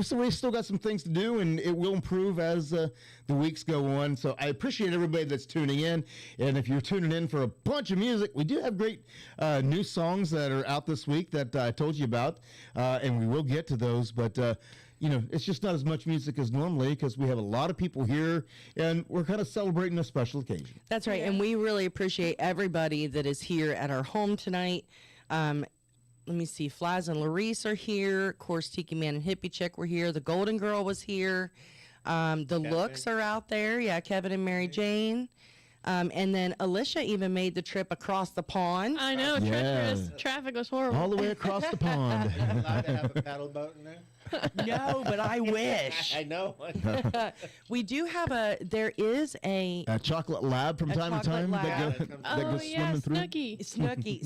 so we still got some things to do, and it will improve as the weeks go on. So I appreciate everybody that's tuning in, and if you're tuning in for a bunch of music, we do have great new songs that are out this week that I told you about, and we will get to those, but it's just not as much music as normally because we have a lot of people here, and we're kind of celebrating a special occasion. That's right, and we really appreciate everybody that is here at our home tonight. Let me see, Flaz and Larice are here. Of course, Tiki Man and Hippie Chick were here. The Golden Girl was here. The Looks are out there. Yeah, Kevin and Mary Jane. And then Alicia even made the trip across the pond. I know, treacherous. Traffic was horrible. All the way across the pond. Allowed to have a paddle boat in there? No, but I wish. I know. We do have there is a chocolate lab from time to time that goes swimming through. Snooky.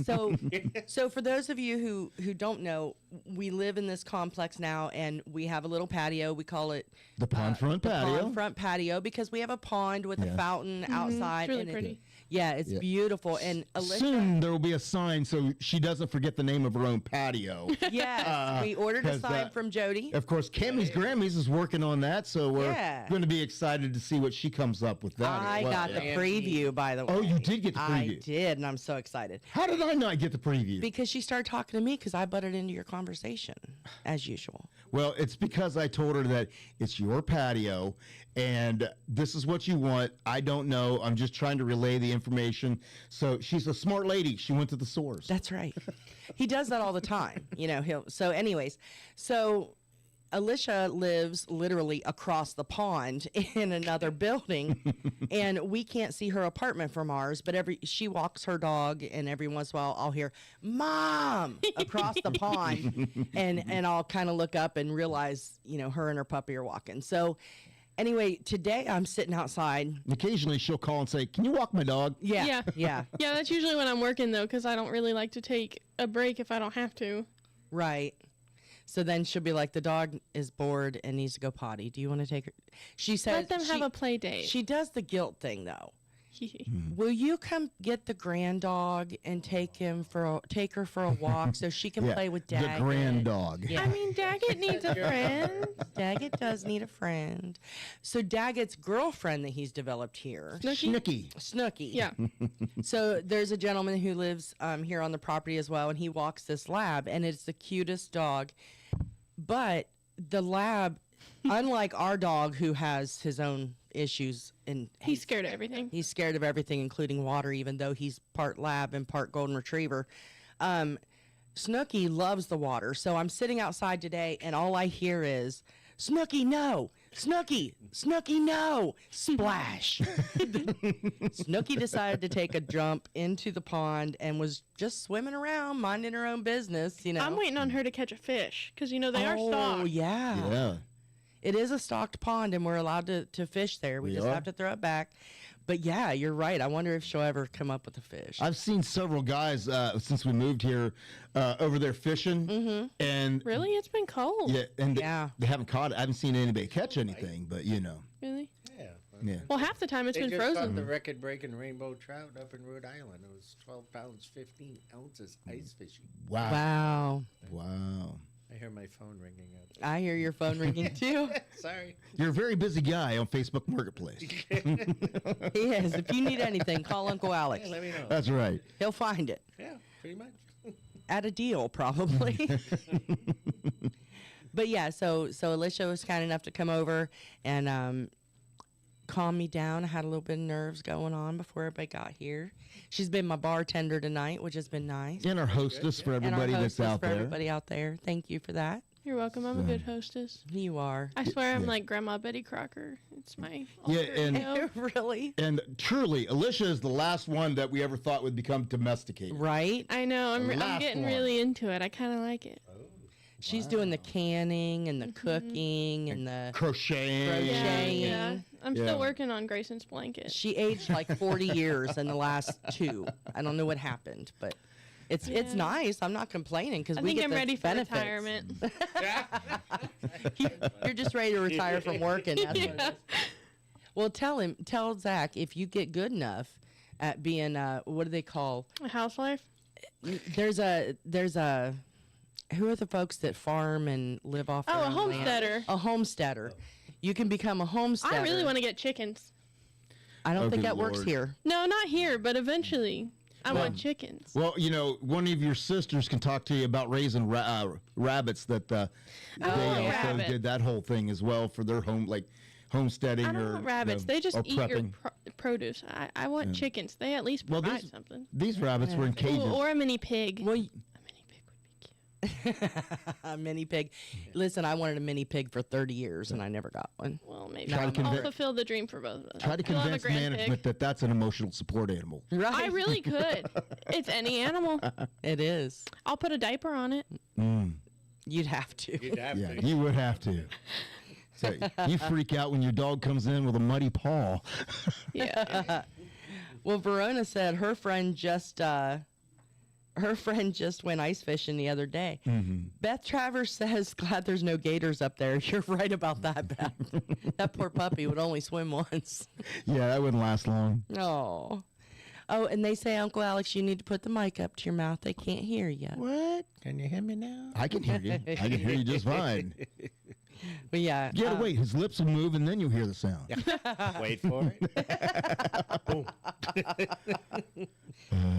So for those of you who don't know, we live in this complex now, and we have a little patio. We call it the pond front patio. Pond front patio because we have a pond with a fountain outside. It's really pretty. It's beautiful. And Alicia, soon there will be a sign so she doesn't forget the name of her own patio. Yes, we ordered a sign from Jody. Of course, Cammie's Grammys is working on that, so we're going to be excited to see what she comes up with. That I got the preview, by the way. Oh, you did get the preview. I did, and I'm so excited. How did I not get the preview? Because she started talking to me because I butted into your conversation, as usual. Well, it's because I told her that it's your patio, and this is what you want. I don't know. I'm just trying to relay the information. So she's a smart lady. She went to the source. That's right. He does that all the time. So Alicia lives literally across the pond in another building, and we can't see her apartment from ours, but she walks her dog, and every once in a while I'll hear "Mom" across the pond, and I'll kind of look up and realize, her and her puppy are walking. So anyway, today I'm sitting outside. Occasionally she'll call and say, "Can you walk my dog?" Yeah. Yeah, that's usually when I'm working, though, because I don't really like to take a break if I don't have to. Right. So then she'll be like, the dog is bored and needs to go potty. Do you want to take her? She says, let them have a play date. She does the guilt thing, though. Will you come get the grand dog and take her for a walk so she can play with Daggett? The grand dog. Yeah. I mean, Daggett needs a friend. Daggett does need a friend. So Daggett's girlfriend that he's developed here. Snooky. Yeah. So there's a gentleman who lives here on the property as well, and he walks this lab, and it's the cutest dog. But the lab, unlike our dog who has his own issues, and he's scared of everything. He's scared of everything, including water, even though he's part lab and part golden retriever. Snooky loves the water. So I'm sitting outside today, and all I hear is, "Snooky, no! Snooky, no!" Splash. Snooky decided to take a jump into the pond and was just swimming around, minding her own business. I'm waiting on her to catch a fish because they are stocked. Oh yeah. It is a stocked pond, and we're allowed to fish there. We just have to throw it back. But yeah, you're right. I wonder if she'll ever come up with a fish. I've seen several guys since we moved here over there fishing, and really, it's been cold. Yeah, and they haven't caught it. I haven't seen anybody catch anything, but Really? Yeah. Well, half the time it's been frozen. They just caught the record-breaking rainbow trout up in Rhode Island. It was 12 pounds, 15 ounces ice fishing. Wow. I hear my phone ringing up. I hear your phone ringing too. Sorry. You're a very busy guy on Facebook Marketplace. He is. If you need anything, call Uncle Alex. Yeah, let me know. That's right. He'll find it. Yeah, pretty much. At a deal, probably. But yeah, so Alicia was kind enough to come over and calm me down. I had a little bit of nerves going on before everybody got here. She's been my bartender tonight, which has been nice. And our hostess for everybody that's out there. Everybody out there. Thank you for that. You're welcome. I'm a good hostess. You are. I swear I'm like Grandma Betty Crocker. It's my Yeah, alter and- ego. Really? And truly, Alicia is the last one that we ever thought would become domesticated. Right? I know. I'm Last getting one. really into it. I kind of like it. She's doing the canning and the cooking and the Crocheting. crocheting. Yeah. I'm Yeah. still working on Grayson's blanket. She aged like 40 years in the last 2. I don't know what happened, but it's Yeah. nice. I'm not complaining because I we think get I'm the ready for benefits. retirement. You're just ready to retire from working. That's what it Yeah. is. Well, tell Zach if you get good enough at being what do they call? A housewife? There's a who are the folks that farm and live off? Oh, their a own land? homesteader. A homesteader. You can become a homesteader. I really want to get chickens. I don't Oh, think good that works Lord. here. No, not here, but eventually. I want chickens. Well, you know, one of your sisters can talk to you about raising rabbits. That they also rabbits. did that whole thing as well for their homesteading. I don't or want rabbits. you know, They just or eat your prepping. produce. I want chickens. They at least Well, provide something. These rabbits were in cages. Ooh, or a mini pig. Well, a mini pig. Listen, I wanted a mini pig for 30 years and I never got one. Well, maybe Try to I'll convince- fulfill the dream for both of us. Try to You'll have a convince grand management pig. that that's an emotional support animal. Right. I really could. It's any animal. It is. I'll put a diaper on it. You'd have to. You'd have Yeah, to. you would have to. So you freak out when your dog comes in with a muddy paw. Yeah. Well, Verona said her friend just went ice fishing the other day. Beth Travers says, glad there's no gators up there. You're right about that, Beth. That poor puppy would only swim once. Yeah, that wouldn't last long. Oh. Oh, and they say, Uncle Alex, you need to put the mic up to your mouth. They can't hear you. What? Can you hear me now? I can hear you. I can hear you just fine. But yeah. You gotta wait. His lips will move, and then you'll hear the sound. Wait for it. Boom.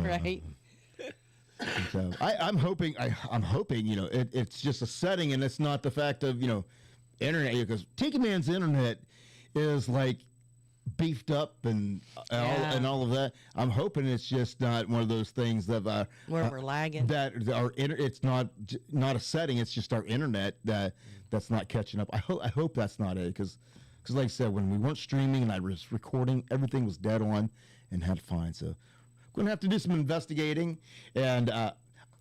Right. So I'm hoping. I'm hoping. You know, it's just a setting, and it's not the fact of internet. Because Tiki Man's internet is like beefed up and all of that. I'm hoping it's just not one of those things that Where we're lagging. That it's not a setting. It's just our internet that's not catching up. I hope that's not it because like I said, when we weren't streaming and I was recording, everything was dead on and had fine. So I'm gonna have to do some investigating, and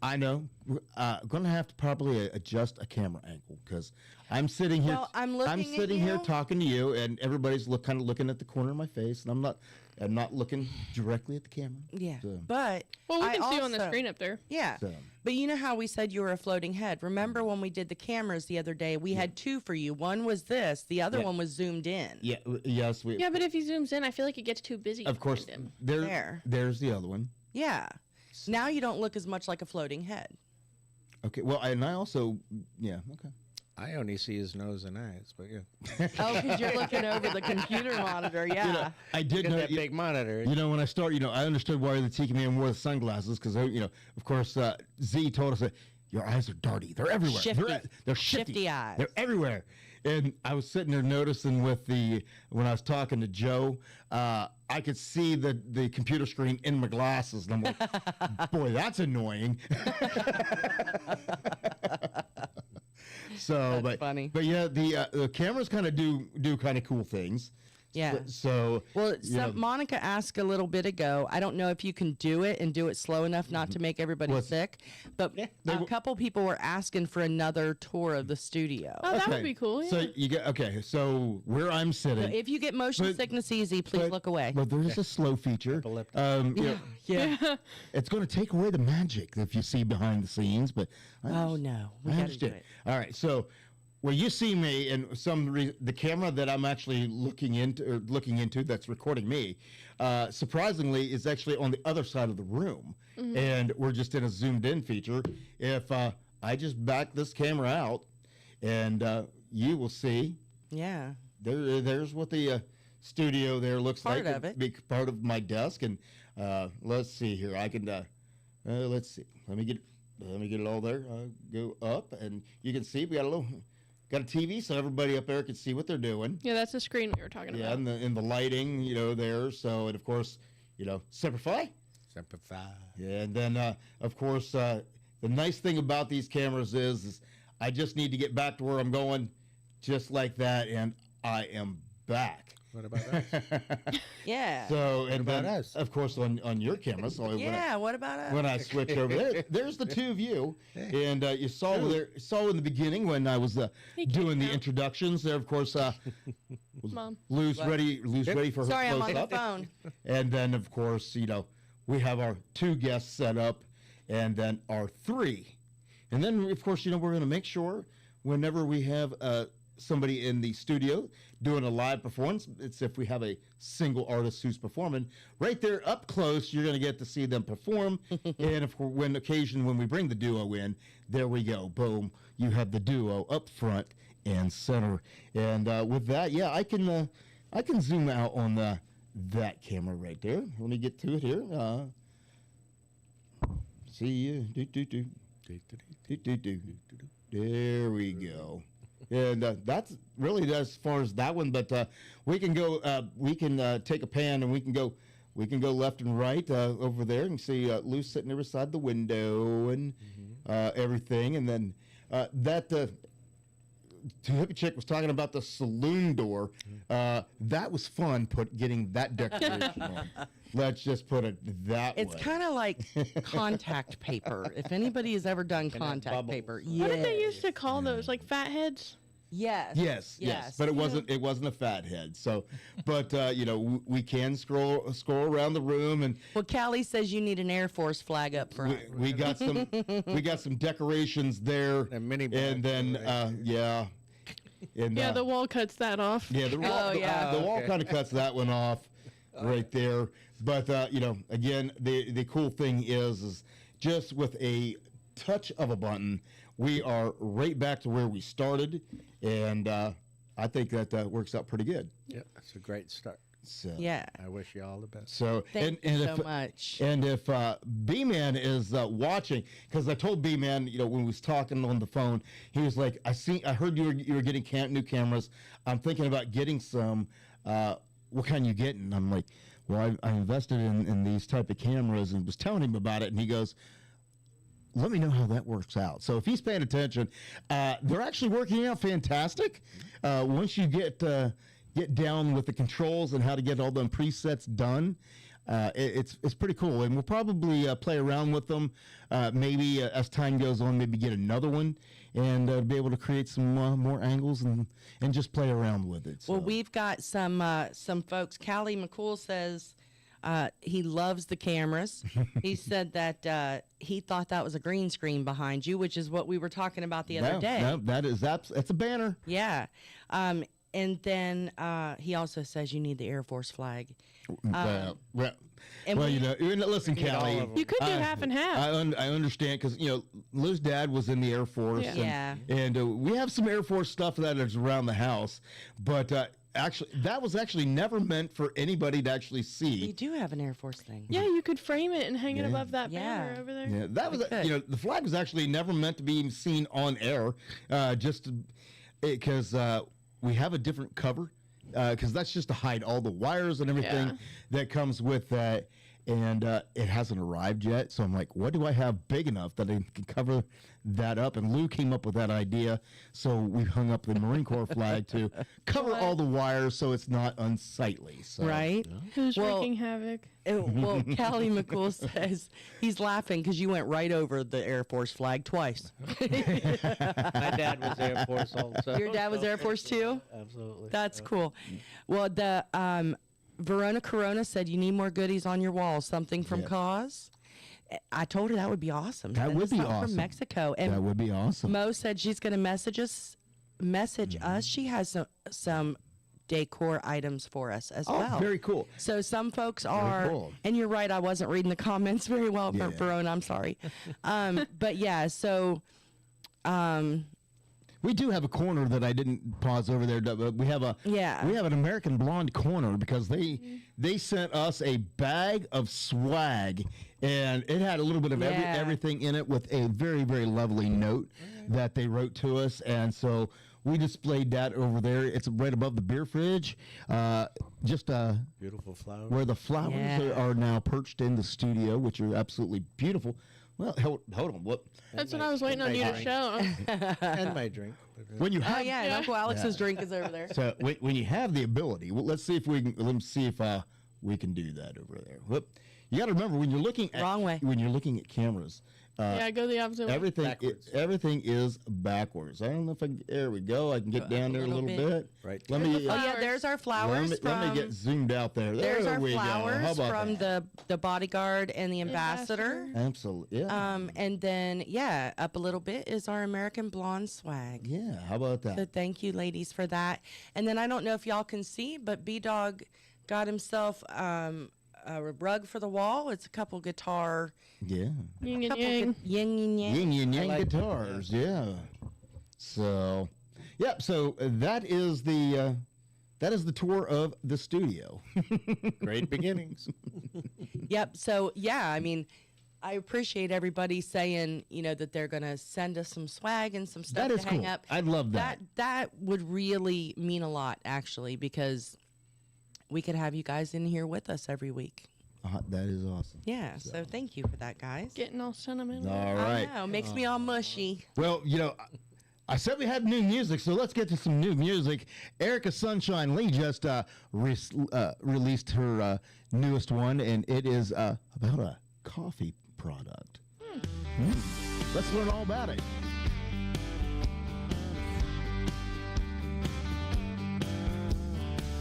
I know we're gonna have to probably adjust a camera angle because I'm sitting here. Well, I'm looking at sitting here you. talking to you, and everybody's kind of looking at the corner of my face, and I'm not looking directly at the camera. Yeah. So, But Well, we I can see you on the also- screen up there. Yeah. So. But you know how we said you were a floating head? Remember when we did the cameras the other day? We had 2 for you. One was this, the other Yeah. one was zoomed in. yeah. Yes. We. Yeah, but if he zooms in, I feel like it gets too busy. Of course. behind him. There. There's the other one. Yeah. Now you don't look as much like a floating head. Okay. Well, and I also. Yeah. Okay. I only see his nose and eyes, but yeah. Oh, because you're looking over the computer monitor. Yeah. I did Look know at that big monitor. when I started, I understood why the Tiki Man wore the sunglasses because, of course, Z told us that your eyes are darty. They're everywhere. Shifty. They're shifty. Shifty eyes. They're everywhere. And I was sitting there noticing when I was talking to Joe, I could see the computer screen in my glasses. And I'm like, boy, that's annoying. So, That's funny. But yeah, the cameras kind of do kind of cool things. Yeah. So Well, yeah. Monica asked a little bit ago. I don't know if you can do it and do it slow enough not to make everybody sick, but a couple people were asking for another tour of the studio. Oh, that would Okay. be cool. Yeah. So you get so where I'm So sitting. if you get motion But- sickness easy, please look away. But there's a slow feature. Yeah. It's going to take away the magic if you see behind the scenes. But Oh no, we I got to do understand. it. All right, so where you see me and the camera that I'm actually looking into that's recording me, surprisingly, is actually on the other side of the room, and we're just in a zoomed in feature. If I just back this camera out, and you will see Yeah. there's what the studio there looks Part like. of it. Big part of my desk, and let's see here. I can let's see. Let me get it all there. Go up, and you can see we got a TV, so everybody up there can see what they're doing. Yeah, that's the screen we were talking Yeah, about. and the lighting, there. So, and of course, Semper Semper Fi. Yeah, and then of course, the nice thing about these cameras is I just need to get back to where I'm going, just like that, and I am back. What about us? Yeah. So, and about then, us? of course, on your camera. So Yeah, what about us? when I switch over there's the two of you, and you saw in the beginning when I was doing the introductions. There, of course, Mom. Lou's ready for her Sorry, I'm on close the up. phone. And then, of course, we have our 2 guests set up, and then our 3. And then, of course, we're going to make sure whenever we have somebody in the studio doing a live performance, it's if we have a single artist who's performing, right there up close, you're going to get to see them perform. And when we bring the duo in, there we go. Boom. You have the duo up front and center. And with that, yeah, I can zoom out on that camera right there. Let me get to it here. See you. There we go. And that's really as far as that one. But we can go. We can take a pan and we can go left and right over there and see Lou sitting there beside the window and everything. And then that hippie chick was talking about the saloon door. That was fun. Getting that decoration on. Let's just put it that way. It's kind of like contact paper. If anybody has ever done contact paper, What did they used to call those? Like fatheads? Yes. Yes. But it wasn't a fat head. So, but we can scroll around the room, and Well, Callie says you need an Air Force flag up front. we got some decorations there, A mini and then yeah. And, Yeah, the wall cuts that off. Yeah, the wall, the wall kind of cuts that one off right there. But again, the cool thing is just with a touch of a button, we are right back to where we started, and I think that works out pretty good. Yeah, it's a great start. So, Yeah. I wish you all the best. So Thank you so much. And if B-Man is watching, because I told B-Man, when we was talking on the phone, he was like, I heard you were getting new cameras. I'm thinking about getting some. What kind you getting? I'm like, well, I invested in these type of cameras, and was telling him about it, and he goes, let me know how that works out. So if he's paying attention, they're actually working out fantastic. Once you get down with the controls and how to get all them presets done, it's pretty cool. And we'll probably play around with them. Maybe as time goes on, maybe get another one and be able to create some more angles and just play around with it. So. Well, we've got some folks. Callie McCool says he loves the cameras. He said that he thought that was a green screen behind you, which is what we were talking about the other day. No, that's a banner. Yeah. And then he also says you need the Air Force flag. Listen, Callie. You could do half and half. I understand because Lou's dad was in the Air Force. Yeah. And we have some Air Force stuff that is around the house, but actually, that was actually never meant for anybody to actually see. We do have an Air Force thing. Yeah, you could frame it and hang it Yeah. above that Yeah. banner over there. Yeah, that was the flag was actually never meant to be seen on air, just because we have a different cover, because that's just to hide all the wires and everything that comes with that. And it hasn't arrived yet, so I'm like, what do I have big enough that I can cover that up? And Lou came up with that idea, so we hung up the Marine Corps flag to cover all the wires so it's not unsightly. So. Right? Who's wreaking havoc? Well, Callie McCool says he's laughing because you went right over the Air Force flag twice. My dad was Air Force also. Your dad was Air Force too? Absolutely. That's cool. Well, the Verona Corona said you need more goodies on your wall. Something from Cause. I told her that would be awesome. That Send would us be something awesome. From Mexico. And That would be awesome. Mo said she's going to message us. She has some decor items for us as well. Very cool. So some folks are, cool. and you're right, I wasn't reading the comments very well, Yeah. Verona, I'm sorry. But yeah, so we do have a corner that I didn't pause over there. But we have we have an American Blonde corner because they sent us a bag of swag, and it had a little bit of everything in it with a very, very lovely note that they wrote to us, and so we displayed that over there. It's right above the beer fridge, just Beautiful flowers. where the flowers are now perched in the studio, which are absolutely beautiful. Well, hold on. What? That's what I was waiting on you to show. And my drink. When you Oh have yeah, and Uncle Alex's drink is over there. so when you have the ability, well, let's see if we can do that over there. Whoop. You got to remember when you're looking at Wrong way. when you're looking at cameras. Yeah, go the opposite way. Everything is backwards. I don't know if I can, there we go. I can get down there a little bit. Right. Let me. Oh yeah, there's our flowers Let me get zoomed out there. There's There our we go. How flowers about from that? the bodyguard and the ambassador. Absolutely. Yeah. And then up a little bit is our American Blonde swag. Yeah. How about that? So thank you, ladies, for that. And then I don't know if y'all can see, but B-Dog got himself a rug for the wall. It's a couple guitar. Yeah. Yin and yang. Yin and yang. Yin and yang guitars. Yeah. So, yep. So that is the tour of the studio. Great beginnings. Yep. So yeah, I mean, I appreciate everybody saying, that they're gonna send us some swag and some stuff That is to hang cool. up. I'd love that. That would really mean a lot, actually, because we could have you guys in here with us every week. That is awesome. Yeah. So thank you for that, guys. Getting all sentimental. All right. I know, makes me all mushy. Well, I said we had new music, so let's get to some new music. Erica Sunshine Lee just released her newest one, and it is about a coffee product. Let's learn all about it.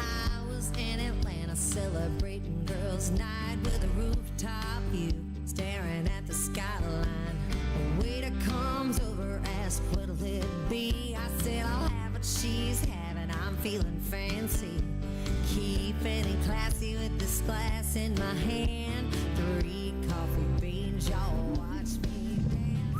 I was in Atlanta celebrating girls' night with a rooftop view, staring at the skyline. A waiter comes over, asks what'll it be. I said I'll have what she's having. I'm feeling fancy, keeping it classy with this glass in my hand. 3 coffee beans, y'all watch me dance.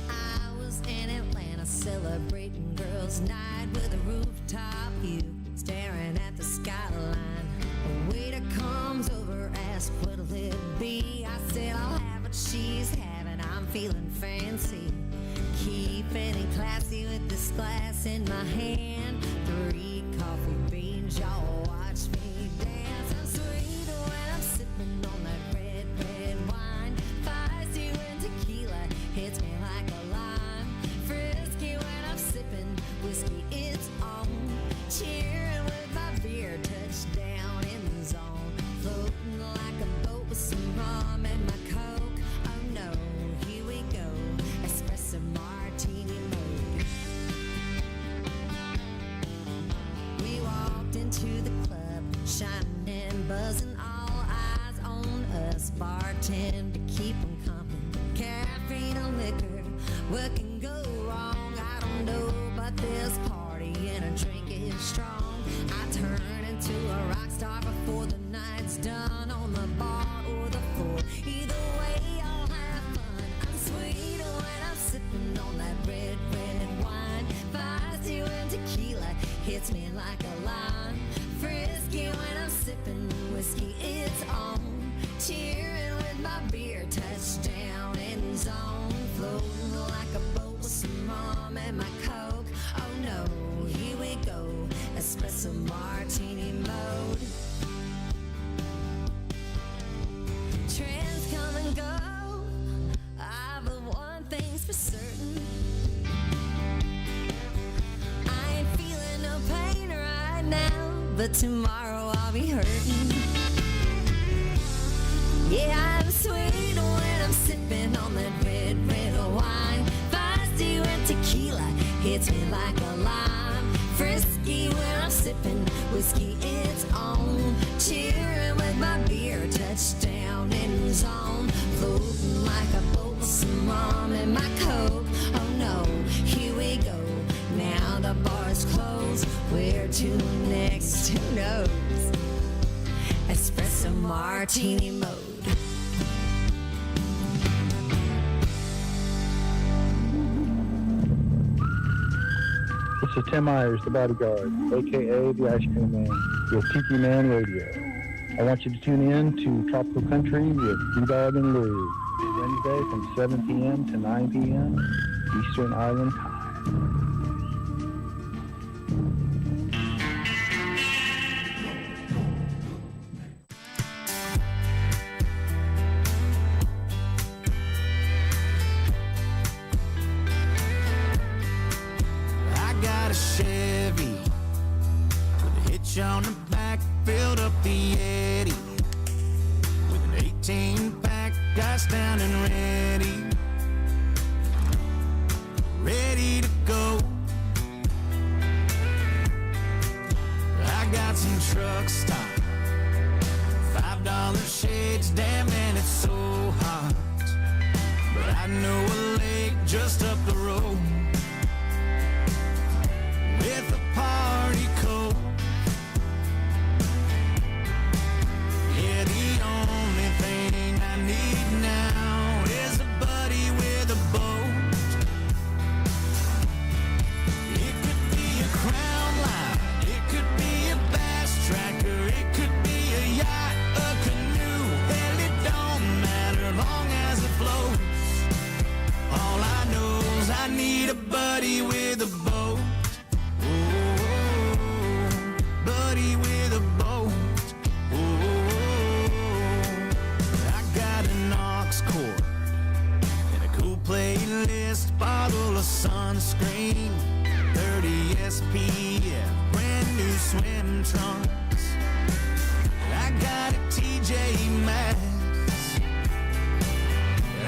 I was in Atlanta celebrating girls' night with a rooftop view, staring at the skyline. A waiter comes over, asks what'll it be. I said I'll have what she's having. I'm feeling fancy, keeping it classy with this glass in my hand. 3 coffee beans, y'all watch me dance. I'm sweet when I'm sipping on that red wine. Feisty when tequila hits me like a lime. Frisky when I'm sipping whiskey, it's on. Cheering with my beer, touchdown in the zone. Floating like a boat with some rum and my Coke. Oh no, here we go, espresso martini mode. We walked into the club, shining and buzzing, all eyes on us. Bartender, keep 'em coming. Caffeine or liquor, what can go wrong? I don't know, but this party and a drink is strong. I turn into a rock star before the night's done, on the bar or the floor. Either way, I'll have fun. I'm sweet when I'm sipping on that red wine. Feisty when tequila hits me like a lime. Frisky when I'm sipping whiskey, it's on. Cheering with my beer, touchdown in zone. Floating like a boat with some rum and my Coke. Oh no, here we go, espresso martini mode. Trends come and go, but one thing's for certain, I ain't feeling no pain right now, but tomorrow I'll be hurting. Yeah, I'm sweet when I'm sipping on that red wine. Feisty when tequila hits me like a lime. Frisky when I'm sipping whiskey, it's on. Cheering with my beer, touchdown in zone. Floating like a boat with some rum and my Coke. Oh no, here we go, now the bar's closed. Where to next, who knows? Espresso martini mode. This is Tim Myers, the bodyguard, a.k.a. the Ice Cream Man, with Tiki Man Radio. I want you to tune in to Tropical Country with B-Dog and Lou. Wednesday from 7 p.m. to 9 p.m. Eastern Island Time. I got a Chevy with a hitch on the back, filled up the Eddie with an 18-pack, gas down and ready to go. I got some truck stop, $5 shades, damn man, it's so hot. But I know a lake just up the road with a party coat. Yeah, the only thing I need now is a buddy with a boat. It could be a Crown Line, it could be a bass tracker, it could be a yacht, a canoe. Hell, it don't matter long as it floats. All I know is I need a buddy with a boat. Buddy with a boat. I got an aux cord and a cool playlist, bottle of sunscreen, 30 SPF, brand new swim trunks. I got a TJ Maxx.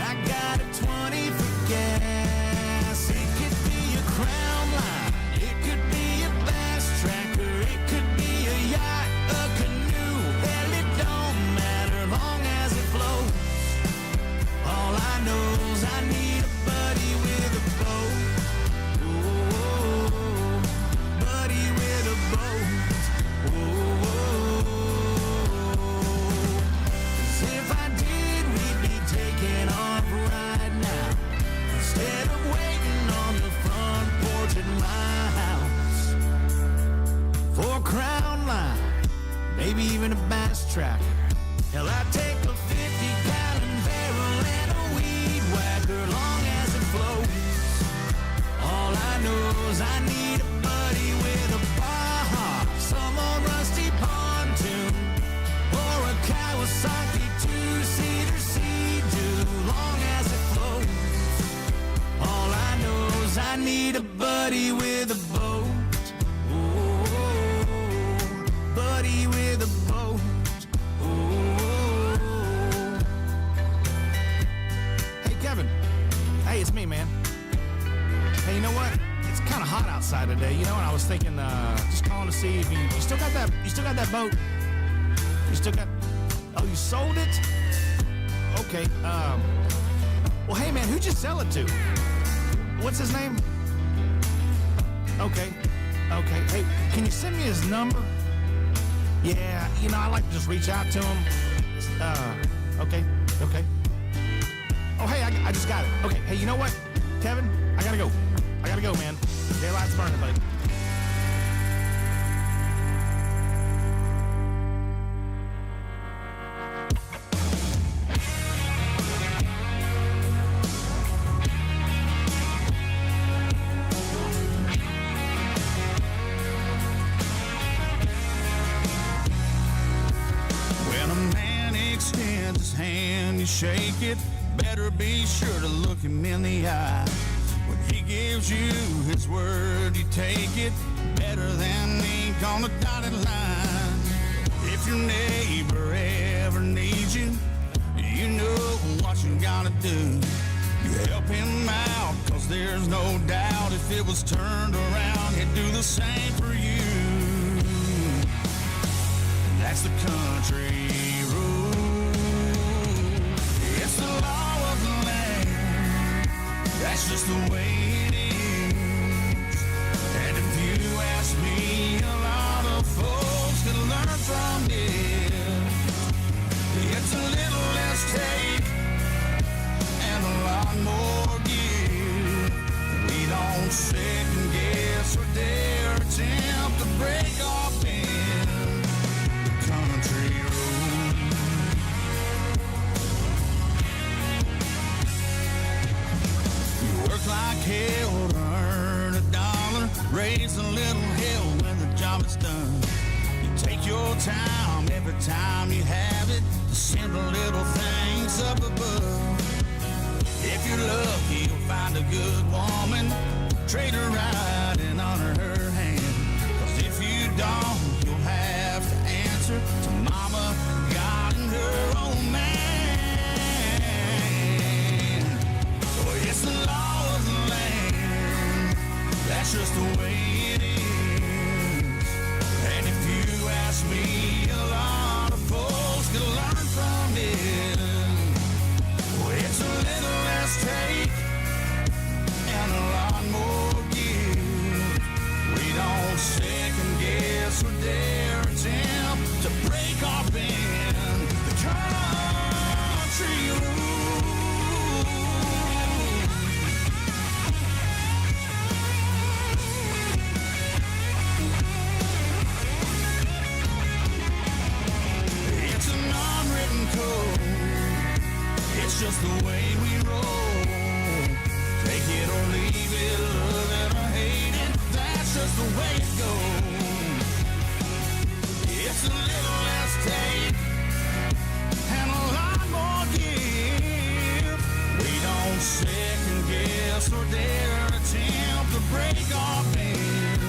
I got a 20 for gas. It could be a Crown Line, it could be a bass tracker, it could be a yacht, a canoe. Hell, it don't matter long as it floats. All I know is I need a buddy with a boat. Oh, buddy with a boat. Oh, 'cause if I did, we'd be taking off right now, instead of waiting on the front porch at my house for a Crown Line, maybe even a bass tracker. Hell, I'd take a 50-gallon barrel and a weed whacker, long as it floats. All I know is I need a buddy with a Baja, some old rusty pontoon, or a Kawasaki two-seater Sea-Doo, long as it floats. All I know is I need a buddy with a boat. Oh, buddy with a boat. Oh. Hey, Kevin. Hey, it's me, man. Hey, you know what? It's kind of hot outside today, you know, and I was thinking, just calling to see if you still got that boat? You still got, oh, you sold it? Okay, well, hey, man, who'd you sell it to? What's his name? Okay. Hey, can you send me his number? Yeah, you know, I like to just reach out to him. Okay. Oh, hey, I just got it. Okay, hey, you know what, Kevin? I gotta go, man. Daylight's burning, buddy. When a man extends his hand, you shake it. Better be sure to look him in the eye. When he gives you his word, you take it. Better than ink on a dotted line. If your neighbor ever needs you, you know what you gotta do. You help him out, 'cause there's no doubt if it was turned around, he'd do the same for you. That's the country road. It's the law of the land. That's just the way it is. And if you ask me, a lot of folks can learn from it. It's a little less take and a lot more give. We don't second guess or dare attempt to break off in the country road. hell to earn $1, raise a little hell when the job is done. You take your time every time you have it, the simple little things up above. If you're lucky, you'll find a good woman, treat her right and honor her hand. 'Cause if you don't, you'll have to answer to Mama, God, and her old man. Oh, it's the law of the land, that's just the way it is. And if you ask me, a lot of folks can learn from it. Oh, it's a little less take and a lot more give. We don't second guess or dare attempt to break our band. The country rules. It's an unwritten code. It's just the way we roll. Take it or leave it, love it or hate it, that's just the way it goes. It's a little less take and a lot more give. We don't second guess or dare attempt to break our band.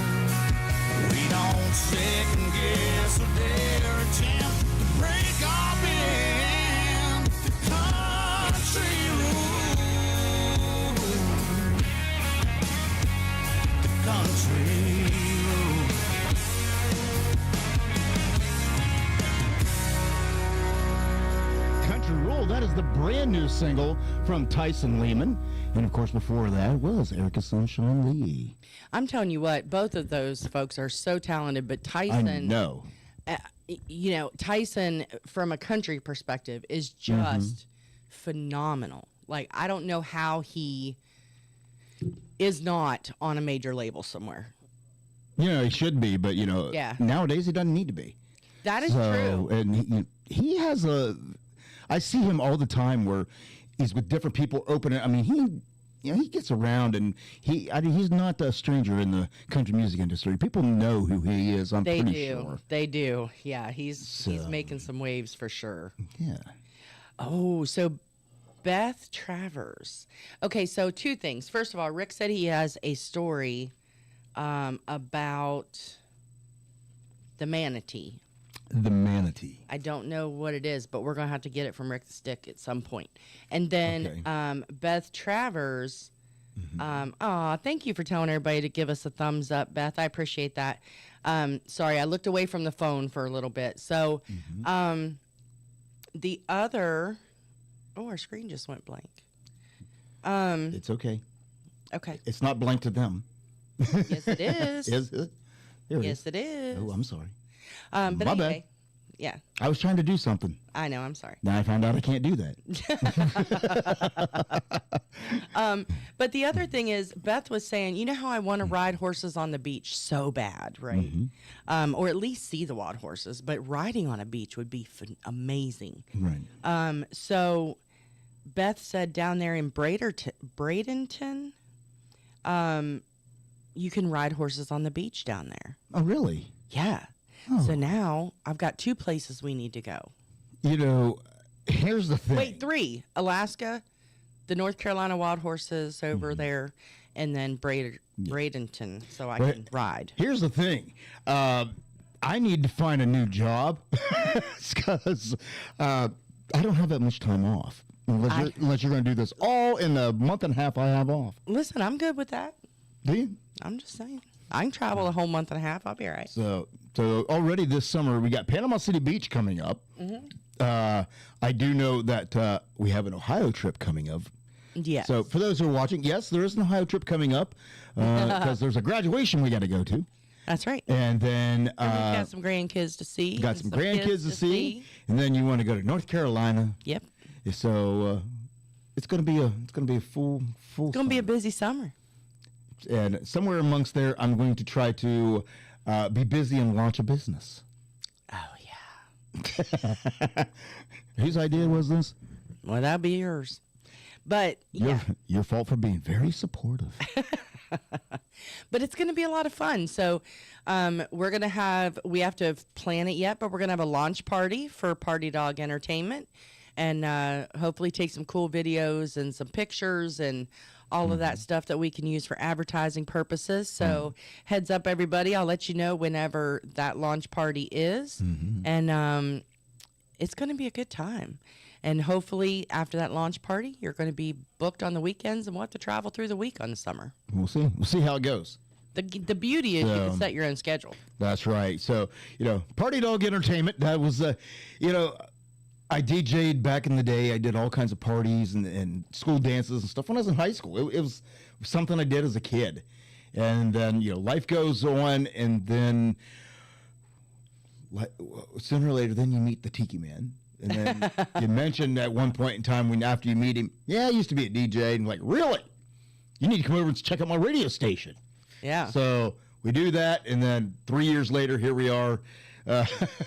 We don't second guess or dare attempt to break our band. The country rules. The country rules. Country Rule, that is the brand new single from Tyson Lehman. And of course, before that was Erica Sunshine Lee. I'm telling you what, both of those folks are so talented, but Tyson, I know. You know, Tyson from a country perspective is just phenomenal. Like, I don't know how he is not on a major label somewhere. You know, he should be, but, you know, Yeah. nowadays he doesn't need to be. That is true. And he has I see him all the time where he's with different people opening. I mean, he gets around, and he's not a stranger in the country music industry. People know who he is. I'm They pretty do. sure. They do. Yeah, he's making some waves for sure. Yeah. Oh, so Beth Travers. Okay, so two things. First of all, Rick said he has a story about the manatee. The manatee. I don't know what it is, but we're going to have to get it from Rick the Stick at some point. And then Beth Travers. Thank you for telling everybody to give us a thumbs up, Beth. I appreciate that. Sorry, I looked away from the phone for a little bit. So the other... Oh, our screen just went blank. It's okay. Okay. It's not blank to them. Yes, it is. Is it? There Yes, it is. Oh, I'm sorry. But My bad. anyway, yeah. I was trying to do something. I know. I'm sorry. Now I found out I can't do that. But the other thing is, Beth was saying, you know how I want to ride horses on the beach so bad, right? Or at least see the wild horses. But riding on a beach would be amazing. Right. So Beth said down there in Bradenton, you can ride horses on the beach down there. Oh, really? Yeah. Oh. So now I've got two places we need to go. You know, here's the thing. Wait, three. Alaska, the North Carolina wild horses over there, and then Bradenton, so I can ride. Here's the thing. I need to find a new job because I don't have that much time off. Unless you're going to do this all in the month and a half I have off. Listen, I'm good with that. Do you? I'm just saying. I can travel a whole month and a half. I'll be all right. So already this summer we got Panama City Beach coming up. I do know that we have an Ohio trip coming up. Yes. So for those who are watching, yes, there is an Ohio trip coming up because there's a graduation we got to go to. That's right. And then we've got some grandkids to see. Got some grandkids to see. And then you want to go to North Carolina. Yep. So it's going to be a full. It's going to be a busy summer. And somewhere amongst there, I'm going to try to be busy and launch a business. Oh yeah. Whose idea was this? Well, that'll be yours. But Your fault for being very supportive. but it's going to be a lot of fun. So we have to plan it yet, but we're going to have a launch party for Party Dog Entertainment, and hopefully take some cool videos and some pictures and all of that stuff that we can use for advertising purposes. So heads up, everybody. I'll let you know whenever that launch party is. And it's going to be a good time. And hopefully after that launch party, you're going to be booked on the weekends and we'll have to travel through the week on the summer. We'll see. We'll see how it goes. The beauty is you can set your own schedule. That's right. So, Party Dog Entertainment, that was, I DJ'd back in the day. I did all kinds of parties and school dances and stuff when I was in high school. It was something I did as a kid. And then, life goes on, and then sooner or later, then you meet the Tiki Man. And then you mentioned at one point in time after you meet him, I used to be a DJ. And like, really? You need to come over and check out my radio station. Yeah. So we do that, and then 3 years later, here we are.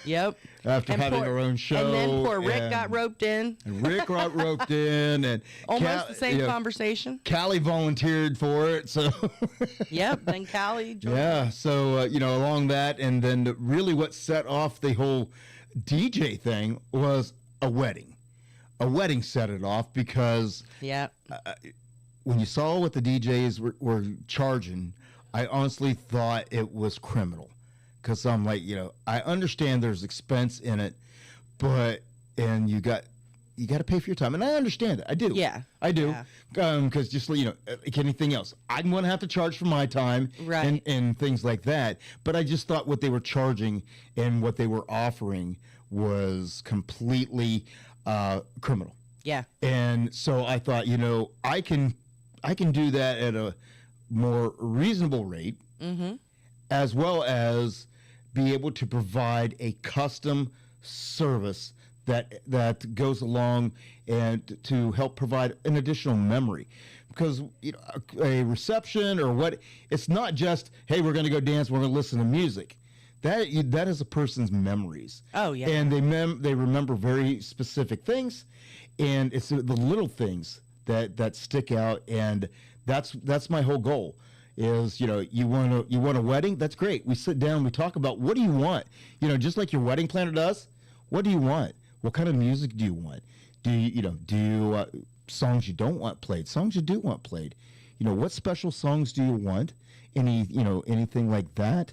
Yep. After having our own show. And then poor Rick got roped in. And Rick got roped in. And almost the same conversation. Callie volunteered for it. So. Yep. Then Callie joined. Yeah. So, along that. And then really what set off the whole DJ thing was a wedding. A wedding set it off because. Yeah. When you saw what the DJs were charging, I honestly thought it was criminal. Because I'm like, I understand there's expense in it, and you got to pay for your time, and I understand it. I do. Yeah, I do. Because just like anything else, I'm going to have to charge for my time, right, and things like that. But I just thought what they were charging and what they were offering was completely criminal. Yeah. And so I thought, I can do that at a more reasonable rate, as well as be able to provide a custom service that goes along and to help provide an additional memory. Because a reception or what, it's not just, hey, we're going to go dance, we're going to listen to music. That is a person's memories. Oh, yeah. And they remember very specific things, and it's the little things that stick out, and that's my whole goal. Is you want a wedding? That's great. We sit down, we talk about what do you want. Just like your wedding planner does. What do you want? What kind of music do you want? Do you songs you don't want played? Songs you do want played? What special songs do you want? Anything like that?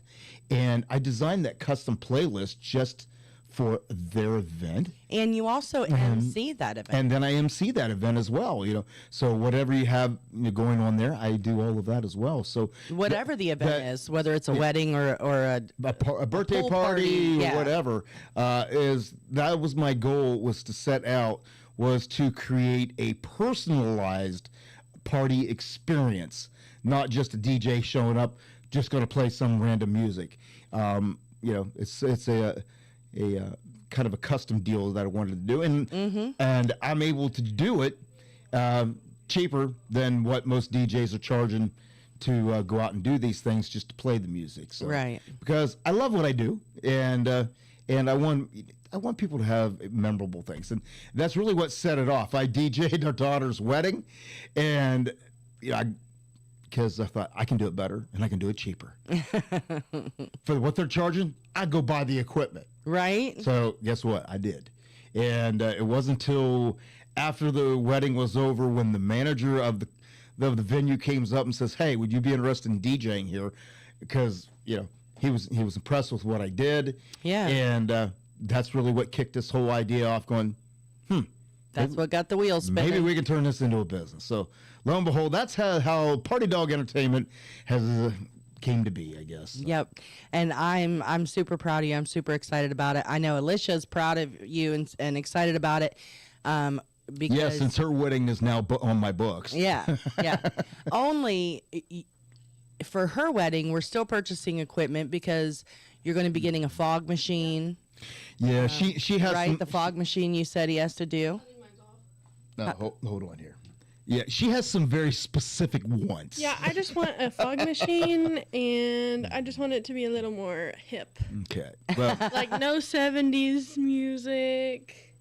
And I designed that custom playlist just for their event. And you also MC that event. And then I MC that event as well, So whatever you have going on there, I do all of that as well. So whatever the event is, whether it's a wedding or a birthday party or whatever, that was my goal, was to set out, was to create a personalized party experience, not just a DJ showing up, just going to play some random music. It's a kind of a custom deal that I wanted to do, and I'm able to do it cheaper than what most DJs are charging to go out and do these things just to play the music. So, right. Because I love what I do, and I want people to have memorable things, and that's really what set it off. I DJ'd our daughter's wedding, and because I thought I can do it better and I can do it cheaper. For what they're charging, I'd go buy the equipment. Right. So guess what? I did. And it wasn't until after the wedding was over when the manager of the venue came up and says, hey, would you be interested in DJing here? Because, he was impressed with what I did. Yeah. And that's really what kicked this whole idea off, going, That's what got the wheels spinning. Maybe we can turn this into a business. So lo and behold, that's how Party Dog Entertainment has came to be, I guess. Yep. And I'm super proud of you. I'm super excited about it. I know Alicia's proud of you and excited about it. Because since her wedding is now on my books. Yeah. Only for her wedding, we're still purchasing equipment because you're going to be getting a fog machine. Yeah, she has the fog machine you said he has to do. No, hold on here. Yeah, she has some very specific wants. Yeah, I just want a fog machine, and I just want it to be a little more hip. Okay. Well, like no 70s music.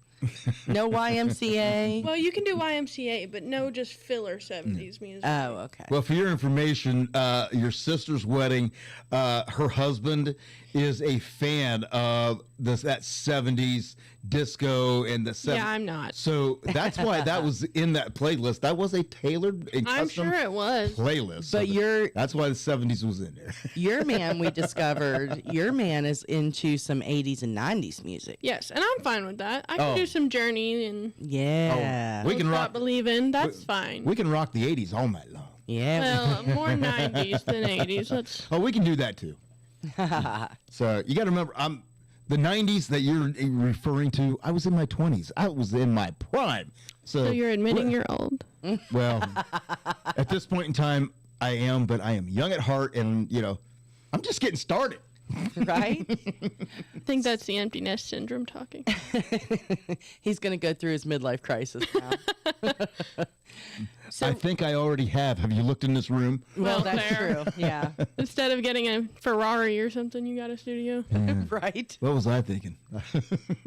No YMCA. Well, you can do YMCA, but no just filler 70s music. Oh, okay. Well, for your information, your sister's wedding, her husband is a fan of that 70s disco and the 70s. Yeah, I'm not. So that's why that was in that playlist. That was a tailored and I'm custom sure it was. playlist. But that's why the 70s was in there. Your man, we discovered, your man is into some 80s and 90s music. Yes, and I'm fine with that. I can do some Journey and Yeah. We can Stop rock. Believing. That's fine. We can rock the 80s all night long. Yeah. Well, more 90s than 80s. Let's. Oh, we can do that too. So you got to remember, the 90s that you're referring to. I was in my 20s. I was in my prime. So you're admitting you're old. Well, at this point in time, I am, but I am young at heart, and I'm just getting started. Right? I think that's the empty nest syndrome talking. He's going to go through his midlife crisis now. I think I already have. Have you looked in this room? Well, that's fair. true. Yeah. Instead of getting a Ferrari or something, you got a studio. Right? What was I thinking?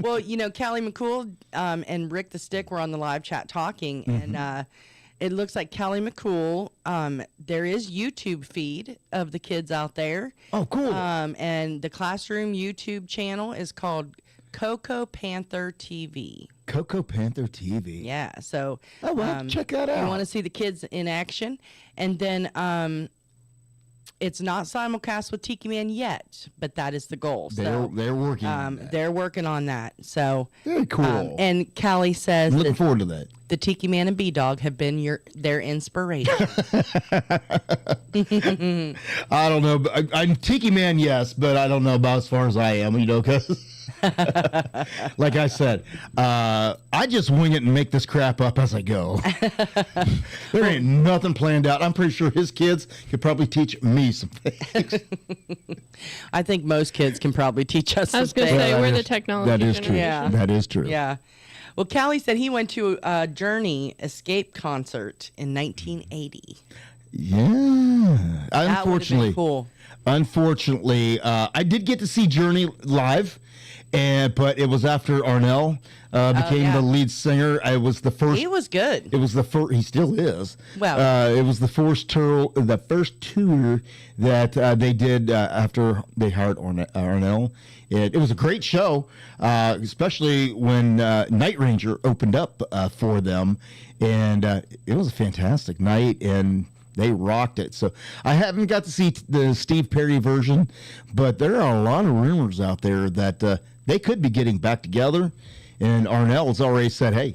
Well, Callie McCool and Rick the Stick were on the live chat talking, and it looks like Callie McCool, there is YouTube feed of the kids out there. Oh, cool. And the classroom YouTube channel is called Coco Panther TV. Coco Panther TV. Yeah, so check that out. You want to see the kids in action, and then it's not simulcast with Tiki Man yet, but that is the goal. They're working. On that. They're working on that. So very cool. And Callie says, I'm looking forward to that. The Tiki Man and B Dog have been their inspiration. I don't know. I'm Tiki Man, yes, but I don't know about as far as I am. Because. Like I said, I just wing it and make this crap up as I go. There ain't nothing planned out. I'm pretty sure his kids could probably teach me some things. I think most kids can probably teach us some I was going to say, we're the technology That is true. generation. Yeah. That is true. Yeah. Well, Callie said he went to a Journey Escape concert in 1980. Yeah. That would've been cool. Unfortunately, I did get to see Journey live. But it was after Arnell became the lead singer. It was the first. He was good. It was the first. He still is. Well, it was the first tour. The first tour that they did after they hired Arnell. It was a great show, especially when Night Ranger opened up for them, and it was a fantastic night. And they rocked it. So I haven't got to see the Steve Perry version, but there are a lot of rumors out there that they could be getting back together. And Arnell has already said, hey,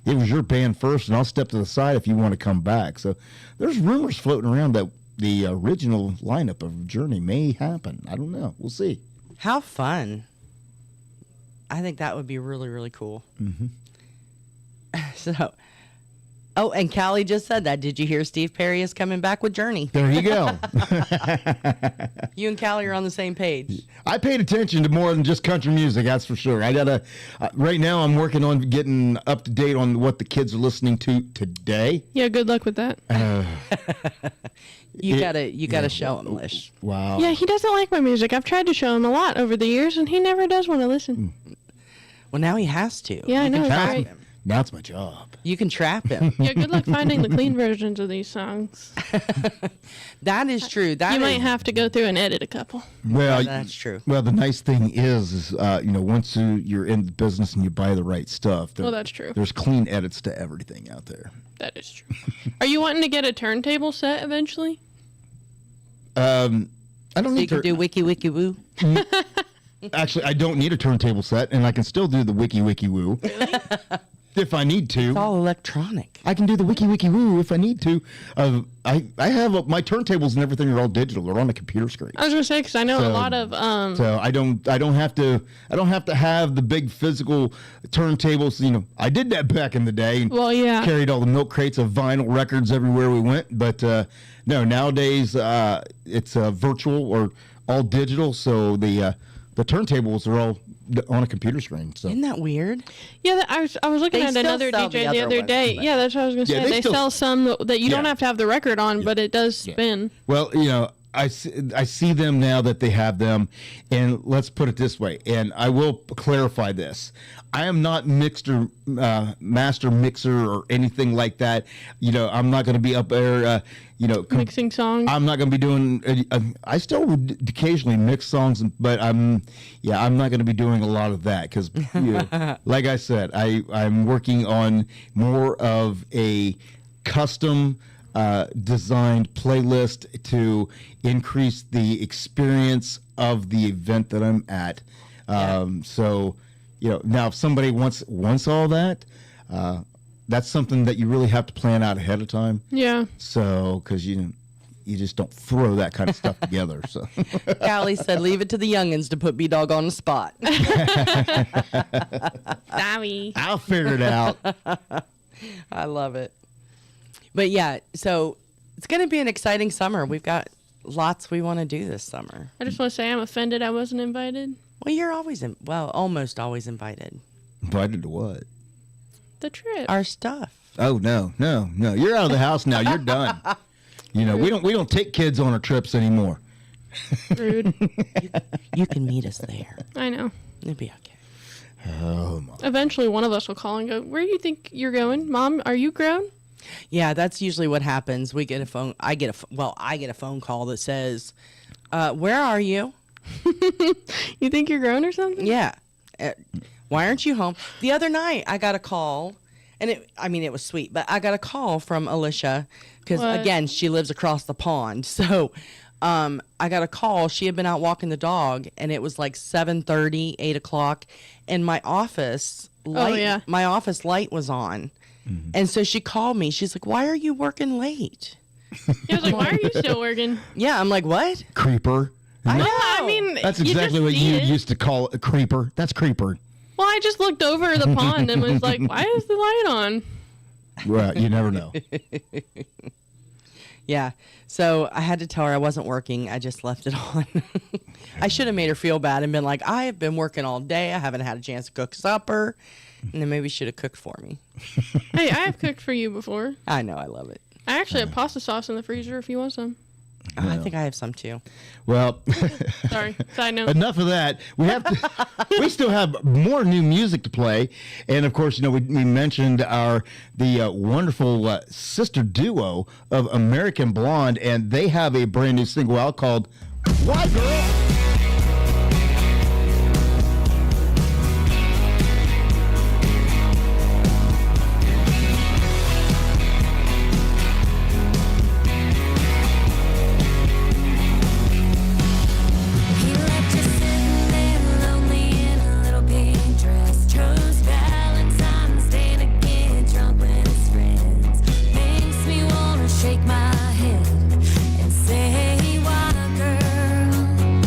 it was your band first, and I'll step to the side if you want to come back. So there's rumors floating around that the original lineup of Journey may happen. I don't know. We'll see. How fun. I think that would be really, really cool. So... Oh, and Callie just said that. Did you hear Steve Perry is coming back with Journey? There you go. You and Callie are on the same page. I paid attention to more than just country music, that's for sure. I gotta. Right now, I'm working on getting up to date on what the kids are listening to today. Yeah, good luck with that. You gotta show him, Lish. Wow. Yeah, he doesn't like my music. I've tried to show him a lot over the years, and he never does want to listen. Well, now he has to. Yeah, I know. It's Trap great. him. Now it's my job. You can trap him. Yeah, good luck finding the clean versions of these songs. That is true. You might have to go through and edit a couple. Well, that's true. Well, the nice thing is once you're in the business and you buy the right stuff, Well, that's true. There's clean edits to everything out there. That is true. Are you wanting to get a turntable set eventually? I don't So need you can to do wiki wiki woo. Actually, I don't need a turntable set, and I can still do the wiki wiki woo. Really? If I need to. It's all electronic. I can do the wiki wiki woo if I need to. I have my turntables and everything are all digital. They're on a computer screen. I was gonna say because I know a lot of So I don't have to have the big physical turntables. I did that back in the day. And Well, yeah. Carried all the milk crates of vinyl records everywhere we went. But no, nowadays it's virtual or all digital. So the turntables are all on a computer screen. So Isn't that weird? Yeah, I was looking They at still another sell DJ the the other other ones, day. but- Yeah, that's what I was gonna Yeah, say. they They still- sell some that you don't Yeah. have to have the record on, but it does spin. Well, I see them now that they have them, and let's put it this way, and I will clarify this. I am not master mixer or anything like that. I'm not going to be up there, mixing songs. I'm not going to be doing. I still would occasionally mix songs, but I'm not going to be doing a lot of that because, like I said, I'm working on more of a custom designed playlist to increase the experience of the event that I'm at. So. Now if somebody wants all that, that's something that you really have to plan out ahead of time. Yeah. So, because you just don't throw that kind of stuff together. So. Callie said, "Leave it to the youngins to put B-Dog on the spot." Sorry. I'll figure it out. I love it. But yeah, so it's going to be an exciting summer. We've got lots we want to do this summer. I just want to say I'm offended I wasn't invited. Well, you're always almost always invited. Invited to what? The trip. Our stuff. Oh no! You're out of the house now. You're done. We don't take kids on our trips anymore. Rude. You can meet us there. I know. It'll be okay. Oh my. Eventually, one of us will call and go, "Where do you think you're going, Mom? Are you grown?" Yeah, that's usually what happens. We get a phone. I get a phone call that says, "Where are you?" You think you're grown or something? Yeah. Why aren't you home? The other night I got a call, and it was sweet, but I got a call from Alicia because again she lives across the pond. So, I got a call. She had been out walking the dog, and it was like 7:30, 8 o'clock, and my office light was on, and so she called me. She's like, "Why are you working late?" I was like, "Why are you still working?" Yeah, I'm like, "What?" Creeper. I know. I mean, That's exactly what you used to call a creeper. That's creeper. Well, I just looked over the pond and was like, "Why is the light on?" Well, you never know. Yeah. So I had to tell her I wasn't working. I just left it on. I should have made her feel bad and been like, "I have been working all day. I haven't had a chance to cook supper." And then maybe should have cooked for me. Hey, I have cooked for you before. I know. I love it. I actually have pasta sauce in the freezer if you want some. I think I have some too. Well, sorry, side note. Enough of that. We still have more new music to play, and of course, we mentioned the wonderful sister duo of American Blonde, and they have a brand new single out called "Why Girl." Shake my head and say, "Why, girl?"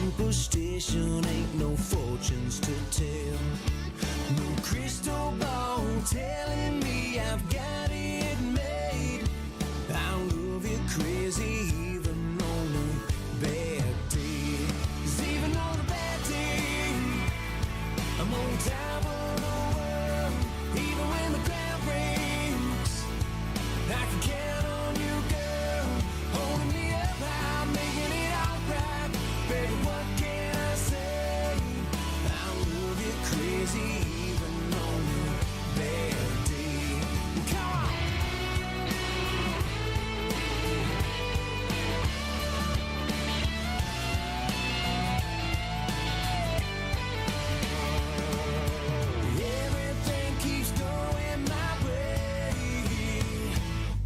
superstition, ain't no fortunes to tell. No crystal ball telling me I've got it made. I'll love you crazy even on a bad day. 'Cause even on a bad day, I'm on top of the world. Even when the ground breaks, I can count on you, girl, holding me up high, making it alright. Baby, what can I say? I'll love you crazy even on a bad day. Come on! Everything keeps going my way.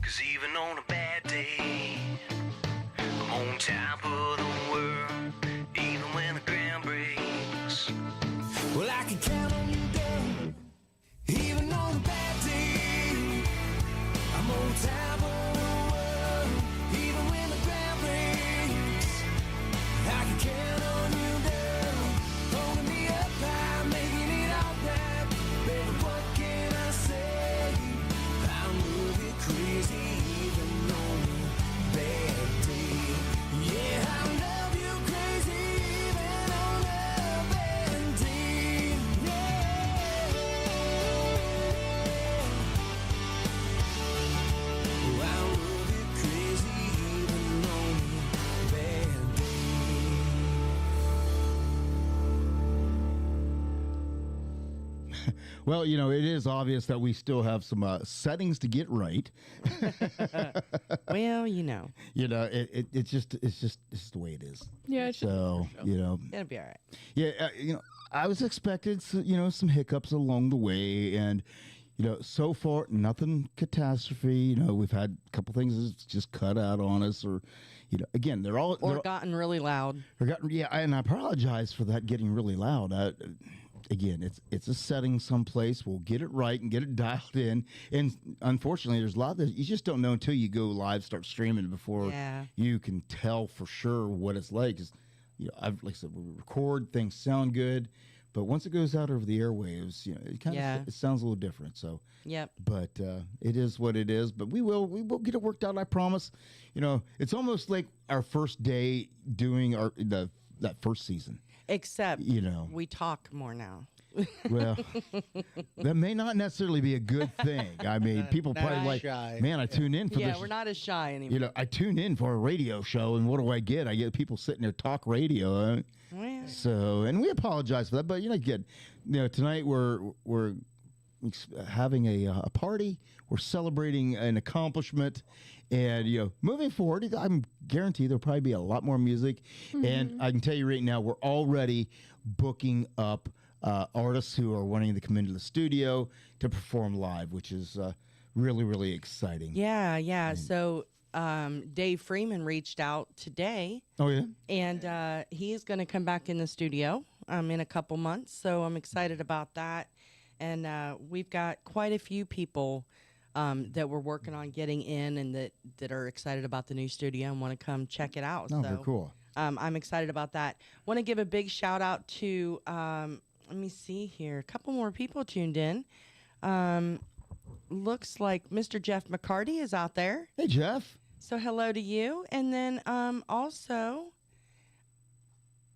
'Cause even on a bad day, I'm on top of the world, even when the ground breaks. Well, I can count on you, girl, even on a bad day. I'm on top of the world, even when the ground breaks. I can count on you, girl, holding me up high, making it alright. Baby, what can I say? I'll move you crazy even on a bad day. Yeah, I'll love you crazy even on a bad day. Yeah. I'll love you crazy even on a bad day. Well, you know, it is obvious that we still have some settings to get right. Well, you know, It's just the way it is. Yeah, it's So, it'll be all right. Yeah, I was expecting, some hiccups along the way, and so far nothing catastrophe. We've had a couple things that's just cut out on us, or again, they're all Gotten really loud. and I apologize for that getting really loud. Again, it's a setting someplace. We'll get it right and get it dialed in. And unfortunately, there's a lot that you just don't know until you go live, start streaming before you can tell for sure what it's like. 'Cause, like I said, we record, things sound good, but once it goes out over the airwaves, it kind of it sounds a little different. So but it is what it is. But we will get it worked out. I promise. It's almost like our first day doing that first season. Except, we talk more now. Well, that may not necessarily be a good thing. I mean, people probably like, shy. man, I tune in for this. Yeah, we're not as shy anymore. I tune in for a radio show, and what do I get? I get people sitting there talk radio. Well. So, and we apologize for that, but good. Tonight we're having a party. We're celebrating an accomplishment, and moving forward, I'm guaranteed there'll probably be a lot more music. Mm-hmm. And I can tell you right now, we're already booking up artists who are wanting to come into the studio to perform live, which is really, really exciting. Yeah. So Dave Freeman reached out today. Oh, yeah? And he is going to come back in the studio in a couple months. So I'm excited about that. And we've got quite a few people that we're working on getting in, and that are excited about the new studio and want to come check it out. Oh, so very cool. I'm excited about that. Want to give a big shout out to, let me see here, a couple more people tuned in. Looks like Mr. Jeff McCarty is out there. Hey, Jeff. So hello to you. And then also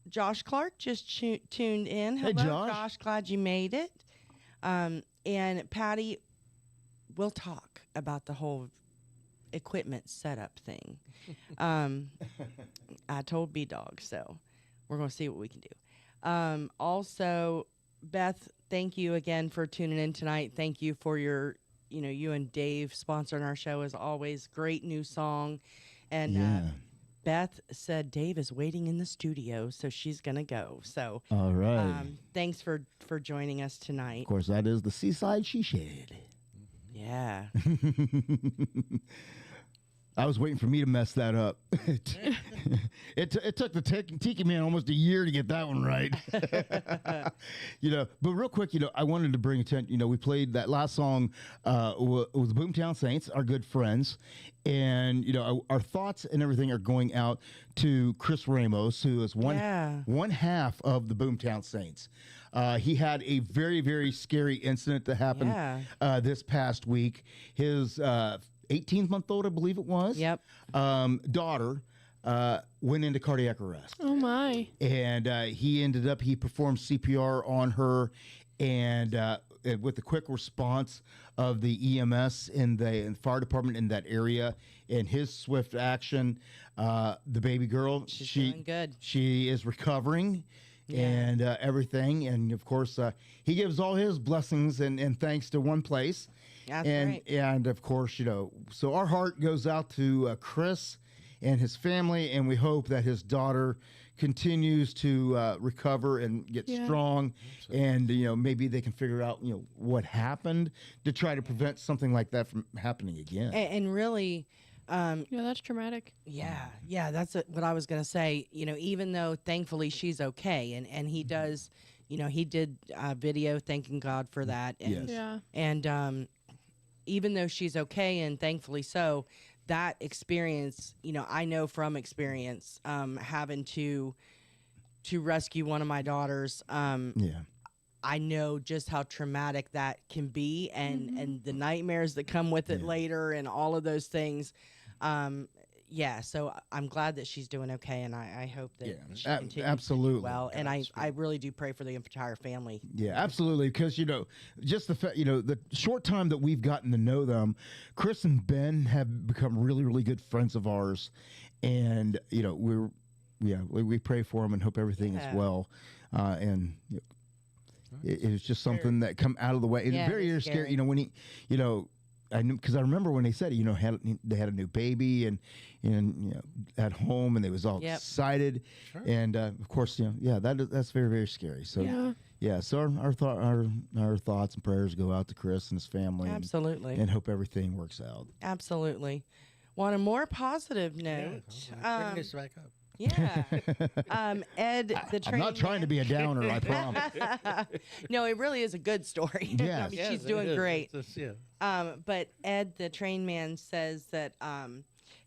Josh Clark just tuned in. Hello, Hey, Josh. Glad you made it. And Patty, we'll talk about the whole equipment setup thing. I told B-Dog, so we're going to see what we can do. Also, Beth, thank you again for tuning in tonight. Thank you for your, you and Dave sponsoring our show as always. Great new song. And Beth said Dave is waiting in the studio, so she's going to go. So, all right. Thanks for joining us tonight. Of course, that is the Seaside She Shed. Yeah. I was waiting for me to mess that up. It took the Tiki Man almost a year to get that one right. But real quick, I wanted to bring attention. We played that last song with Boomtown Saints, our good friends. And, our thoughts and everything are going out to Chris Ramos, who is one half of the Boomtown Saints. He had a very, very scary incident that happened this past week. His 18-month-old, I believe it was. Yep. Daughter went into cardiac arrest. Oh my! And he performed CPR on her, and with the quick response of the EMS and the fire department in that area, and his swift action, the baby girl, she's doing good. She is recovering. And everything, and of course, he gives all his blessings and thanks to one place. That's right. And of course, so our heart goes out to Chris and his family, and we hope that his daughter continues to recover and get strong. Absolutely. And maybe they can figure out what happened to try to prevent something like that from happening again. And really. That's traumatic. Yeah, that's what I was going to say. Even though thankfully she's okay, and he does, he did a video thanking God for that. And, Yeah. And even though she's okay, and thankfully so, that experience, I know from experience, having to rescue one of my daughters. I know just how traumatic that can be, and the nightmares that come with it later, and all of those things. So I'm glad that she's doing okay, and I hope that she continues absolutely to do well. And I really do pray for the entire family. Yeah, absolutely. Because just the fact, the short time that we've gotten to know them, Chris and Ben have become really, really good friends of ours, and we pray for them and hope everything is well. It was just something that come out of the way. It's very, very scary. When he, I knew, because I remember when they said, they had a new baby and at home, and they was all excited. Sure. And of course, that's very, very scary. So so our thoughts and prayers go out to Chris and his family. Absolutely. And hope everything works out. Absolutely. On a more positive note, bring this back up. Yeah. Ed, the train. I'm not trying to be a downer, I promise. No, it really is a good story. Yes. She's doing great. Just, But Ed, the train man, says that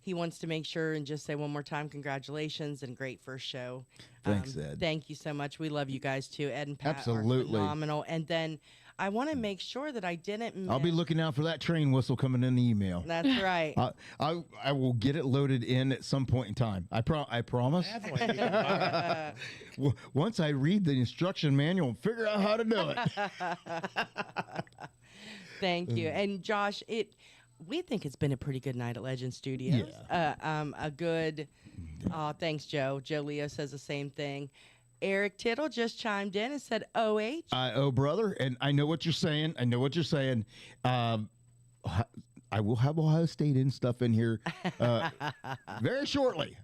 he wants to make sure and just say one more time, congratulations and great first show. Thanks, Ed. Thank you so much. We love you guys too. Ed and Pat Absolutely. are phenomenal. And then I want to make sure that I didn't miss. I'll be looking out for that train whistle coming in the email. That's right. I will get it loaded in at some point in time. I promise. Once I read the instruction manual and figure out how to do it. Thank you. And Josh, we think it's been a pretty good night at Legend Studios. A good. Thanks, Joe. Joe Leo says the same thing. Eric Tittle just chimed in and said, "OH." Brother, and I know what you're saying. I will have Ohio State and stuff in here very shortly.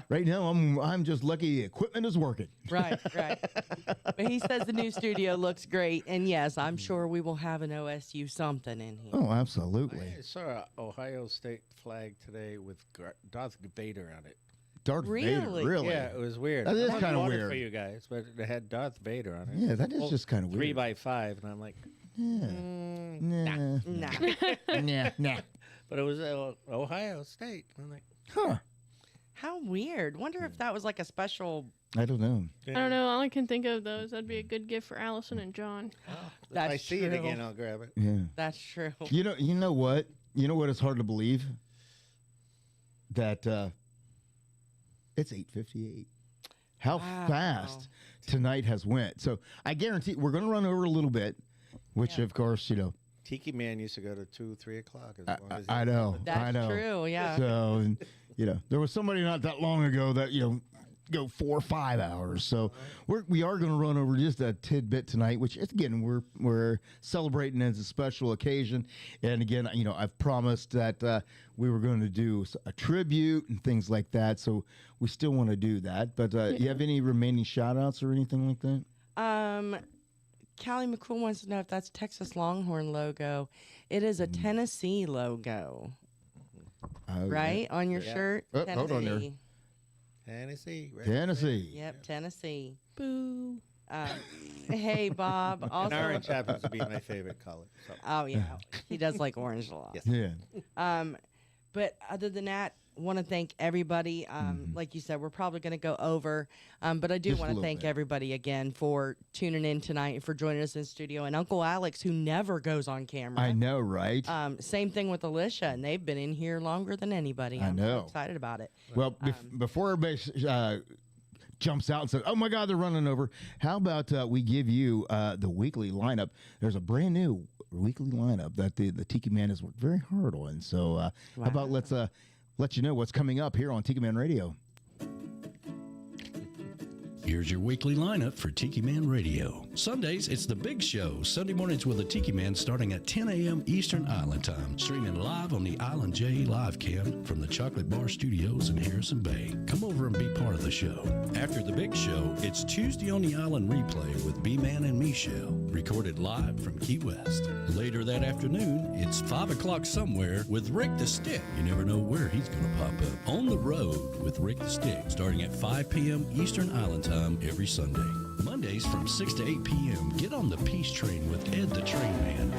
Right now, I'm just lucky the equipment is working. Right. But he says the new studio looks great, and yes, I'm sure we will have an OSU something in here. Oh, absolutely. I saw an Ohio State flag today with Darth Vader on it. Darth Vader, really? Yeah, it was weird. That is kind of weird weird for you guys, but it had Darth Vader on it. Yeah, that is just kind of weird. 3x5, and I'm like, Nah. Nah. But it was Ohio State. I'm like, huh? How weird. Wonder if that was like a special. I don't know. I don't know. All I can think of though is that'd be a good gift for Allison and John. If I see it again, I'll grab it. Yeah, that's true. You know what? It's hard to believe that it's 8:58. How fast tonight has went. So I guarantee we're going to run over a little bit, which of course, Tiki Man used to go to 2, 3 o'clock. I know. That's true. Yeah. So, there was somebody not that long ago that, go 4 or 5 hours. So we are going to run over just a tidbit tonight, which again, we're celebrating as a special occasion. And again, I've promised that we were going to do a tribute and things like that. So we still want to do that. But you have any remaining shout outs or anything like that? Callie McCool wants to know if that's Texas Longhorn logo. It is a Tennessee logo. right? On your shirt. Oh, hold on there. Tennessee. Tennessee. Yep, Tennessee. Boo. Hey, Bob. Also, And orange happens to be my favorite color. So. oh yeah, he does like orange a lot. Yes. Yeah. But other than that, want to thank everybody. Like you said, we're probably going to go over, but I do Just a want to little thank bit. everybody again for tuning in tonight and for joining us in studio. And Uncle Alex, who never goes on camera. I know, right? Same thing with Alicia, and they've been in here longer than anybody. I'm know. so excited about it. Well, before everybody jumps out and says, "Oh my God, they're running over," how about we give you the weekly lineup? There's a brand new weekly lineup that the Tiki Man has worked very hard on. So how about let's let you know what's coming up here on Tiki Man Radio. Here's your weekly lineup for Tiki Man Radio. Sundays, it's The Big Show. Sunday mornings with the Tiki Man starting at 10 a.m. Eastern Island Time. Streaming live on the Island J live cam from the Chocolate Bar Studios in Harrison Bay. Come over and be part of the show. After The Big Show, it's Tuesday on the Island Replay with B-Man and Michelle. Recorded live from Key West. Later that afternoon, it's 5 o'clock somewhere with Rick the Stick. You never know where he's going to pop up. On the Road with Rick the Stick, starting at 5 p.m. Eastern Island Time every Sunday. Mondays from 6 to 8 p.m. Get on the Peace Train with Ed the Train Man,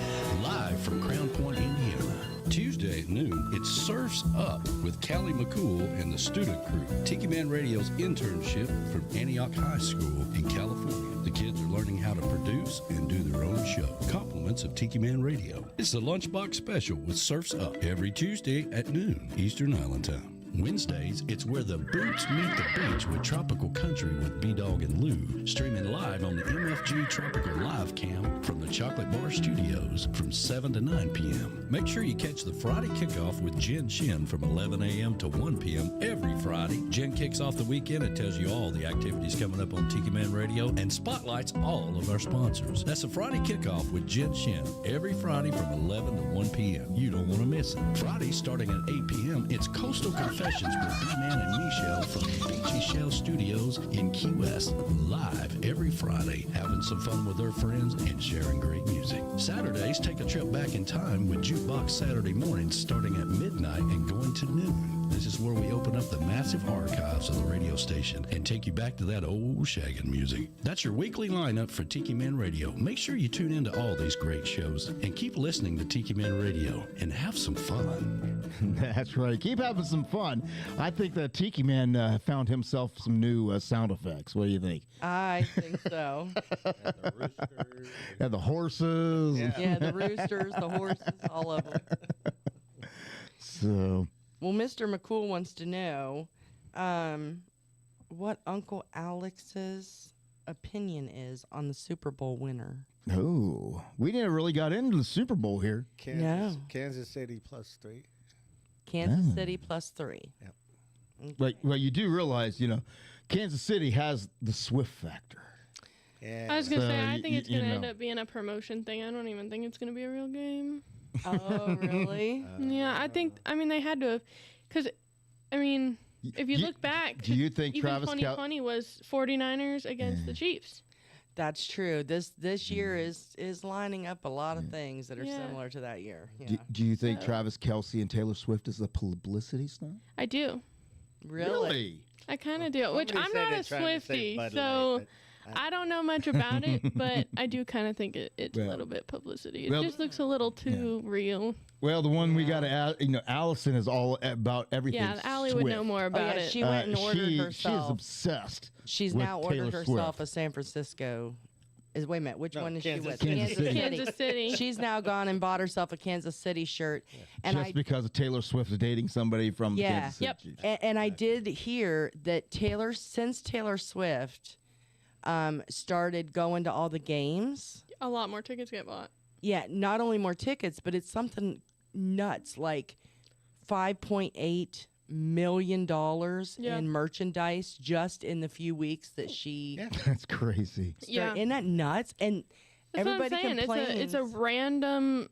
live from Crown Point, Indiana. Tuesday at noon, it's Surfs Up with Callie McCool and the student crew. Tiki Man Radio's internship from Antioch High School in California. The kids are learning how to produce and do their own show. Compliments of Tiki Man Radio. It's the Lunchbox Special with Surfs Up every Tuesday at noon Eastern Island Time. Wednesdays, it's Where the Boots Meet the Beach with Tropical Country with B-Dog and Lou. Streaming live on the MFG Tropical Live Cam from the Chocolate Bar Studios from 7 to 9 p.m. Make sure you catch the Friday kickoff with Jen Shin from 11 a.m. to 1 p.m. every Friday. Jen kicks off the weekend and tells you all the activities coming up on Tiki Man Radio and spotlights all of our sponsors. That's the Friday kickoff with Jen Shin every Friday from 11 to 1 p.m. You don't want to miss it. Friday starting at 8 p.m. it's Coastal Confessions with B-Man and Michelle from the Beachy Shell Studios in Key West, live every Friday, having some fun with their friends and sharing great music. Saturdays, take a trip back in time with Jukebox Saturday mornings starting at midnight and going to noon. This is where we open up the massive archives of the radio station and take you back to that old shaggin' music. That's your weekly lineup for Tiki Man Radio. Make sure you tune into all these great shows and keep listening to Tiki Man Radio and have some fun. That's right. Keep having some fun. I think that Tiki Man found himself some new sound effects. What do you think? I think so. And the horses. Yeah, the roosters, the horses, all of them. So... Well, Mr. McCool wants to know what Uncle Alex's opinion is on the Super Bowl winner. Oh, we never really got into the Super Bowl here. Kansas City +3. Kansas City +3. Yep. Okay. Well, you do realize, Kansas City has the Swift factor. Yeah. I was going to say, I think it's going to end up being a promotion thing. I don't even think it's going to be a real game. Oh, really? Yeah, they had to have, because, if you look back, do you think even Travis 2020 was 49ers against the Chiefs? That's true. This year is lining up a lot of things that are similar to that year. Yeah. Do you think Travis Kelce and Taylor Swift is a publicity stunt? I do. Really? I kind of do. Which I'm not a Swiftie, Bud so Light, I don't know much about it, but I do kind of think it's a little bit publicity. It just looks a little too real. Well, the one we got to add, Allison is all about everything. Yeah, Allie would know more about it. She went and ordered herself. She's obsessed. She's with now Taylor ordered herself Swift. a San Francisco. Wait a minute, which one is she with? Kansas City. Kansas City. She's now gone and bought herself a Kansas City shirt. And Just because of Taylor Swift is dating somebody from Kansas City. Chiefs. And I did hear that since Taylor Swift started going to all the games, A lot more tickets get bought. yeah, not only more tickets, but it's something nuts, like $5.8 million in merchandise just in the few weeks that she That's crazy. Yeah. Isn't that nuts? And That's everybody what I'm saying. complains. It's a random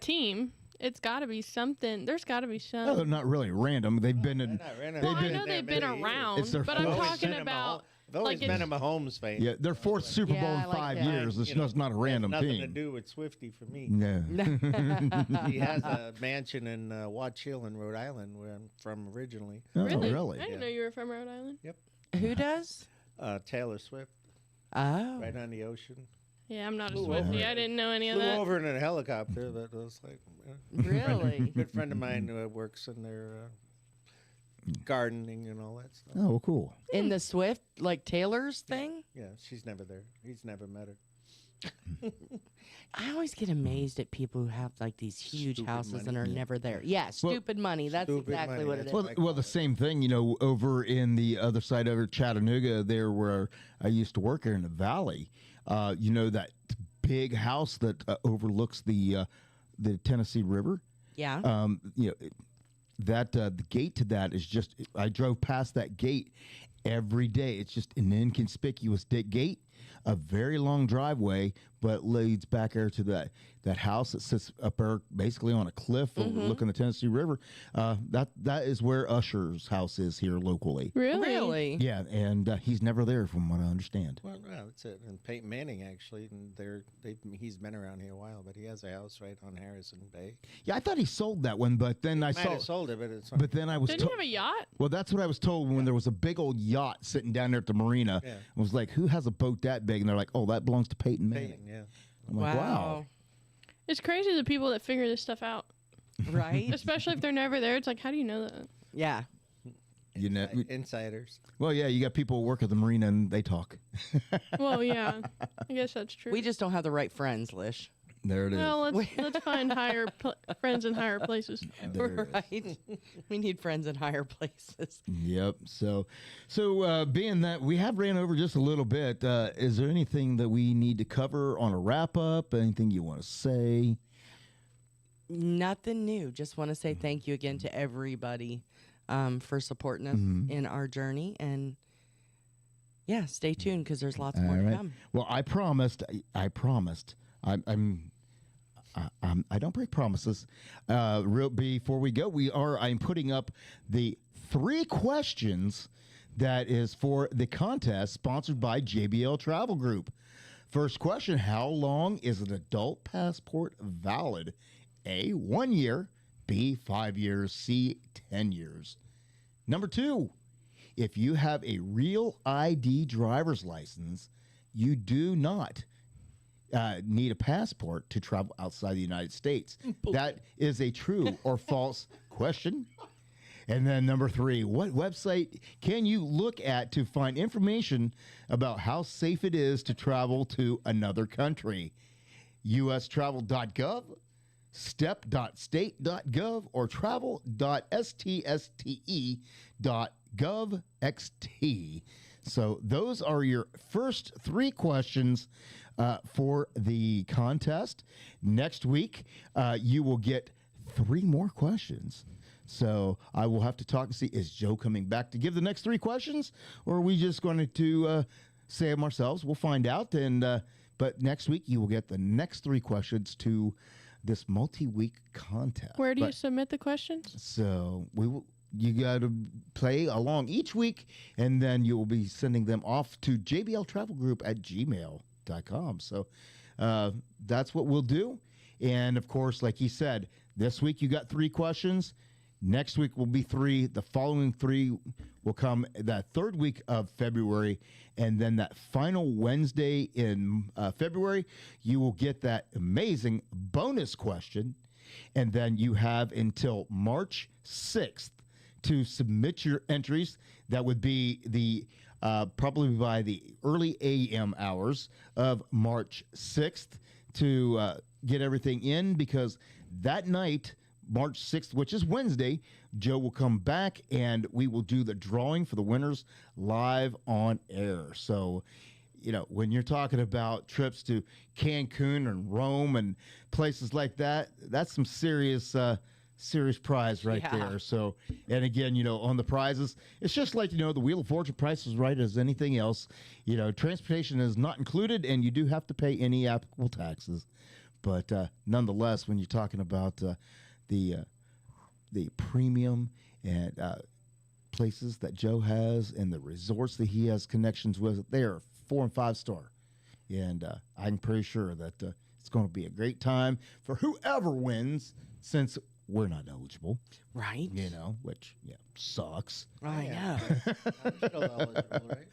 team. It's got to be something. There's got to be some. No, they're not really random. They've been in. They're not random. Well, I know they've been around, It's their but I'm fourth. talking about I've always Like been a Mahomes fan. Yeah, their fourth Super Bowl Yeah, I in like 5 that. years. It's You know, just not a random nothing team. to do with Swifty for me. No. He has a mansion in Watch Hill in Rhode Island, where I'm from originally. Oh, Really? really? I didn't know you were from Rhode Island. Who does? Taylor Swift, Oh. right on the ocean. Yeah, I'm not a Flew Swiftie. over. I didn't know any of Flew that. over in a helicopter, but it was like Really? good friend of mine who works in their gardening and all that stuff. Oh, well, cool. In the Swift, like Taylor's thing? Yeah, she's never there. He's never met her. I always get amazed at people who have like these huge Stupid houses money. and are never there. Yeah, stupid money. That's stupid exactly money, what it that's is. what Well, the same thing, you know, over in the other side over Chattanooga, there where I used to work here in the valley. You know that big house that overlooks the Tennessee River. Yeah. You know that the gate to that is just. I drove past that gate every day. It's just an inconspicuous gate, a very long driveway, but leads back there to that house that sits up there basically on a cliff overlooking the Tennessee River. That is where Usher's house is here locally. Really? Yeah, and he's never there from what I understand. Well, no, that's it. And Peyton Manning actually, and he's been around here a while, but he has a house right on Harrison Bay. Yeah, I thought he sold that one, but then I Might saw. have sold it, but it's But then I was. Didn't he have a yacht? Well, that's what I was told when there was a big old yacht sitting down there at the marina. Yeah. I was like, who has a boat that big? And they're like, oh, that belongs to Peyton Manning. Peyton, yeah. I'm like, wow. It's crazy the people that figure this stuff out. Right? Especially if they're never there. It's like, how do you know that? Yeah. You know, Insiders. well, yeah, you got people who work at the marina and they talk. Well, yeah. I guess that's true. We just don't have the right friends, Lish. There it is. Well, let's find friends in higher places. There it Right? We need friends in higher places. Yep. So being that we have ran over just a little bit, is there anything that we need to cover on a wrap up? Anything you want to say? Nothing new. Just want to say thank you again to everybody for supporting us in our journey. And yeah, stay tuned because there's lots more to come. Well, I promised. I don't break promises. Before we go, I'm putting up the 3 questions that is for the contest sponsored by JBL Travel Group. First question: how long is an adult passport valid? A, 1 year. B, 5 years. C, 10 years. Number 2, if you have a real ID driver's license, you do not need a passport to travel outside the United States. That is a true or false question. And then number 3, what website can you look at to find information about how safe it is to travel to another country? ustravel.gov, step.state.gov, or travel.stste.gov.xt. So those are your first 3 questions for the contest. Next week, you will get 3 more questions. So I will have to talk and see, is Joe coming back to give the next 3 questions, or are we just going to say them ourselves? We'll find out. But next week, you will get the next 3 questions to this multi-week contest. Where do you submit the questions? So you got to play along each week, and then you will be sending them off to jbltravelgroup@gmail.com. So that's what we'll do. And, of course, like he said, this week you got 3 questions. Next week will be 3. The following 3 will come that 3rd week of February. And then that final Wednesday in February, you will get that amazing bonus question. And then you have until March 6th to submit your entries. That would be the probably by the early AM hours of March 6th to get everything in, because that night, March 6th, which is Wednesday, Joe will come back and we will do the drawing for the winners live on air. So, you know, when you're talking about trips to Cancun and Rome and places like that, that's some serious prize right there. So, and again, you know, on the prizes, it's just like, you know, the Wheel of Fortune price is right as anything else. You know, transportation is not included, and you do have to pay any applicable taxes. But nonetheless, when you're talking about the premium and places that Joe has and the resorts that he has connections with, they are 4 and 5 star. And I'm pretty sure that it's going to be a great time for whoever wins, since we're not eligible. Right. You know, which, sucks. I know. I'm still eligible, right?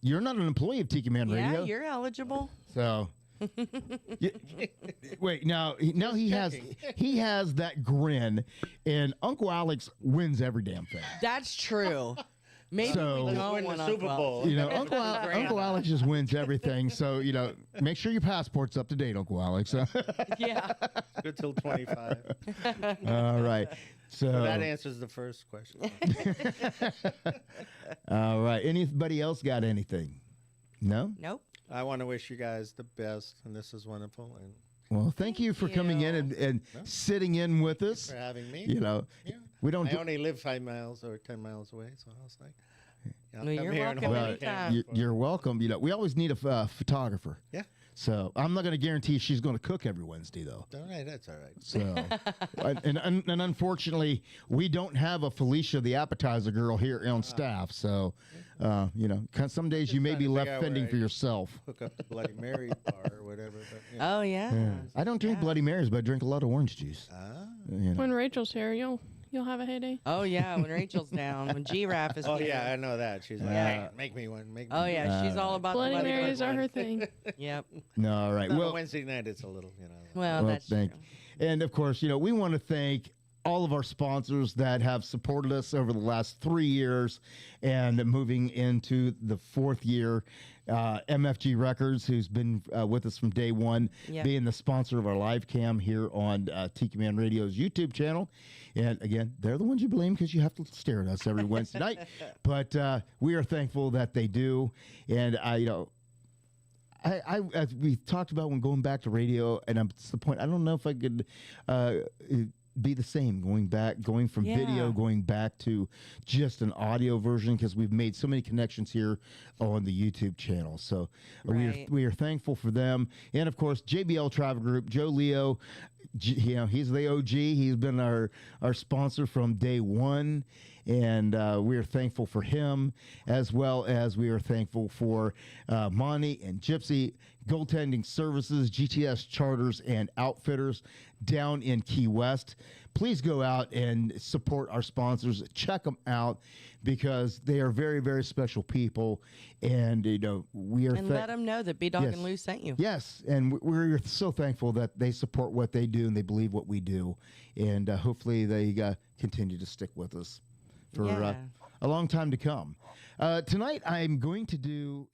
You're not an employee of Tiki Man Radio. Yeah, you're eligible. So, wait, now he has that grin, and Uncle Alex wins every damn thing. That's true. Maybe So- we go Win one the on Super Bowl. You know, Uncle Alex just wins everything. So, make sure your passport's up to date, Uncle Alex. Yeah. Good till 25. All right. So That answers the first question. all right. Anybody else got anything? No? Nope. I want to wish you guys the best, and this is wonderful. And Well, thank you for coming in and sitting in with us. for having me. Yeah. We don't I do, only live 5 miles or 10 miles away, so I was like, I'll Well, come you're here and welcome hold the anytime. camera. you're welcome. We always need a photographer. Yeah. So I'm not going to guarantee she's going to cook every Wednesday, though. All right, that's all right. So, and unfortunately, we don't have a Felicia, the appetizer girl, here on staff. So, 'cause some days you may trying be to left figure out fending where for I- yourself. Hook up the Bloody Mary bar or whatever. But, Oh, yeah. I don't drink Bloody Marys, but I drink a lot of orange juice. When Rachel's here, you'll have a heyday. Oh, yeah. When Rachel's down, when Giraffe is Oh, here. yeah, I know that. She's like, Yeah. "Hey, make me one. Make me Oh, one." yeah. She's all about Bloody the Marys are one. her thing. Yep. No, all right. On a Well, Wednesday night, it's a little, Well, that's thank true. And of course, we want to thank all of our sponsors that have supported us over the last 3 years and moving into the 4th year. MFG Records, who's been with us from day one, Yeah. being the sponsor of our live cam here on Tiki Man Radio's YouTube channel. And again, they're the ones you blame because you have to stare at us every Wednesday night. But we are thankful that they do. And as we talked about when going back to radio, and I'm to the point, I don't know if I could be the same going from video, going back to just an audio version, because we've made so many connections here on the YouTube channel. So we are thankful for them. And of course, JBL Travel Group, Joe Leo, he's the OG. He's been our sponsor from day one. And we are thankful for him, as well as we are thankful for Monty and Gypsy Goaltending Services, GTS Charters, and Outfitters down in Key West. Please go out and support our sponsors. Check them out because they are very, very special people. And, we are... And let them know that B-Dog Yes. and Lou sent you. Yes, and we're so thankful that they support what they do and they believe what we do. And hopefully they continue to stick with us for a long time to come. Tonight I'm going to do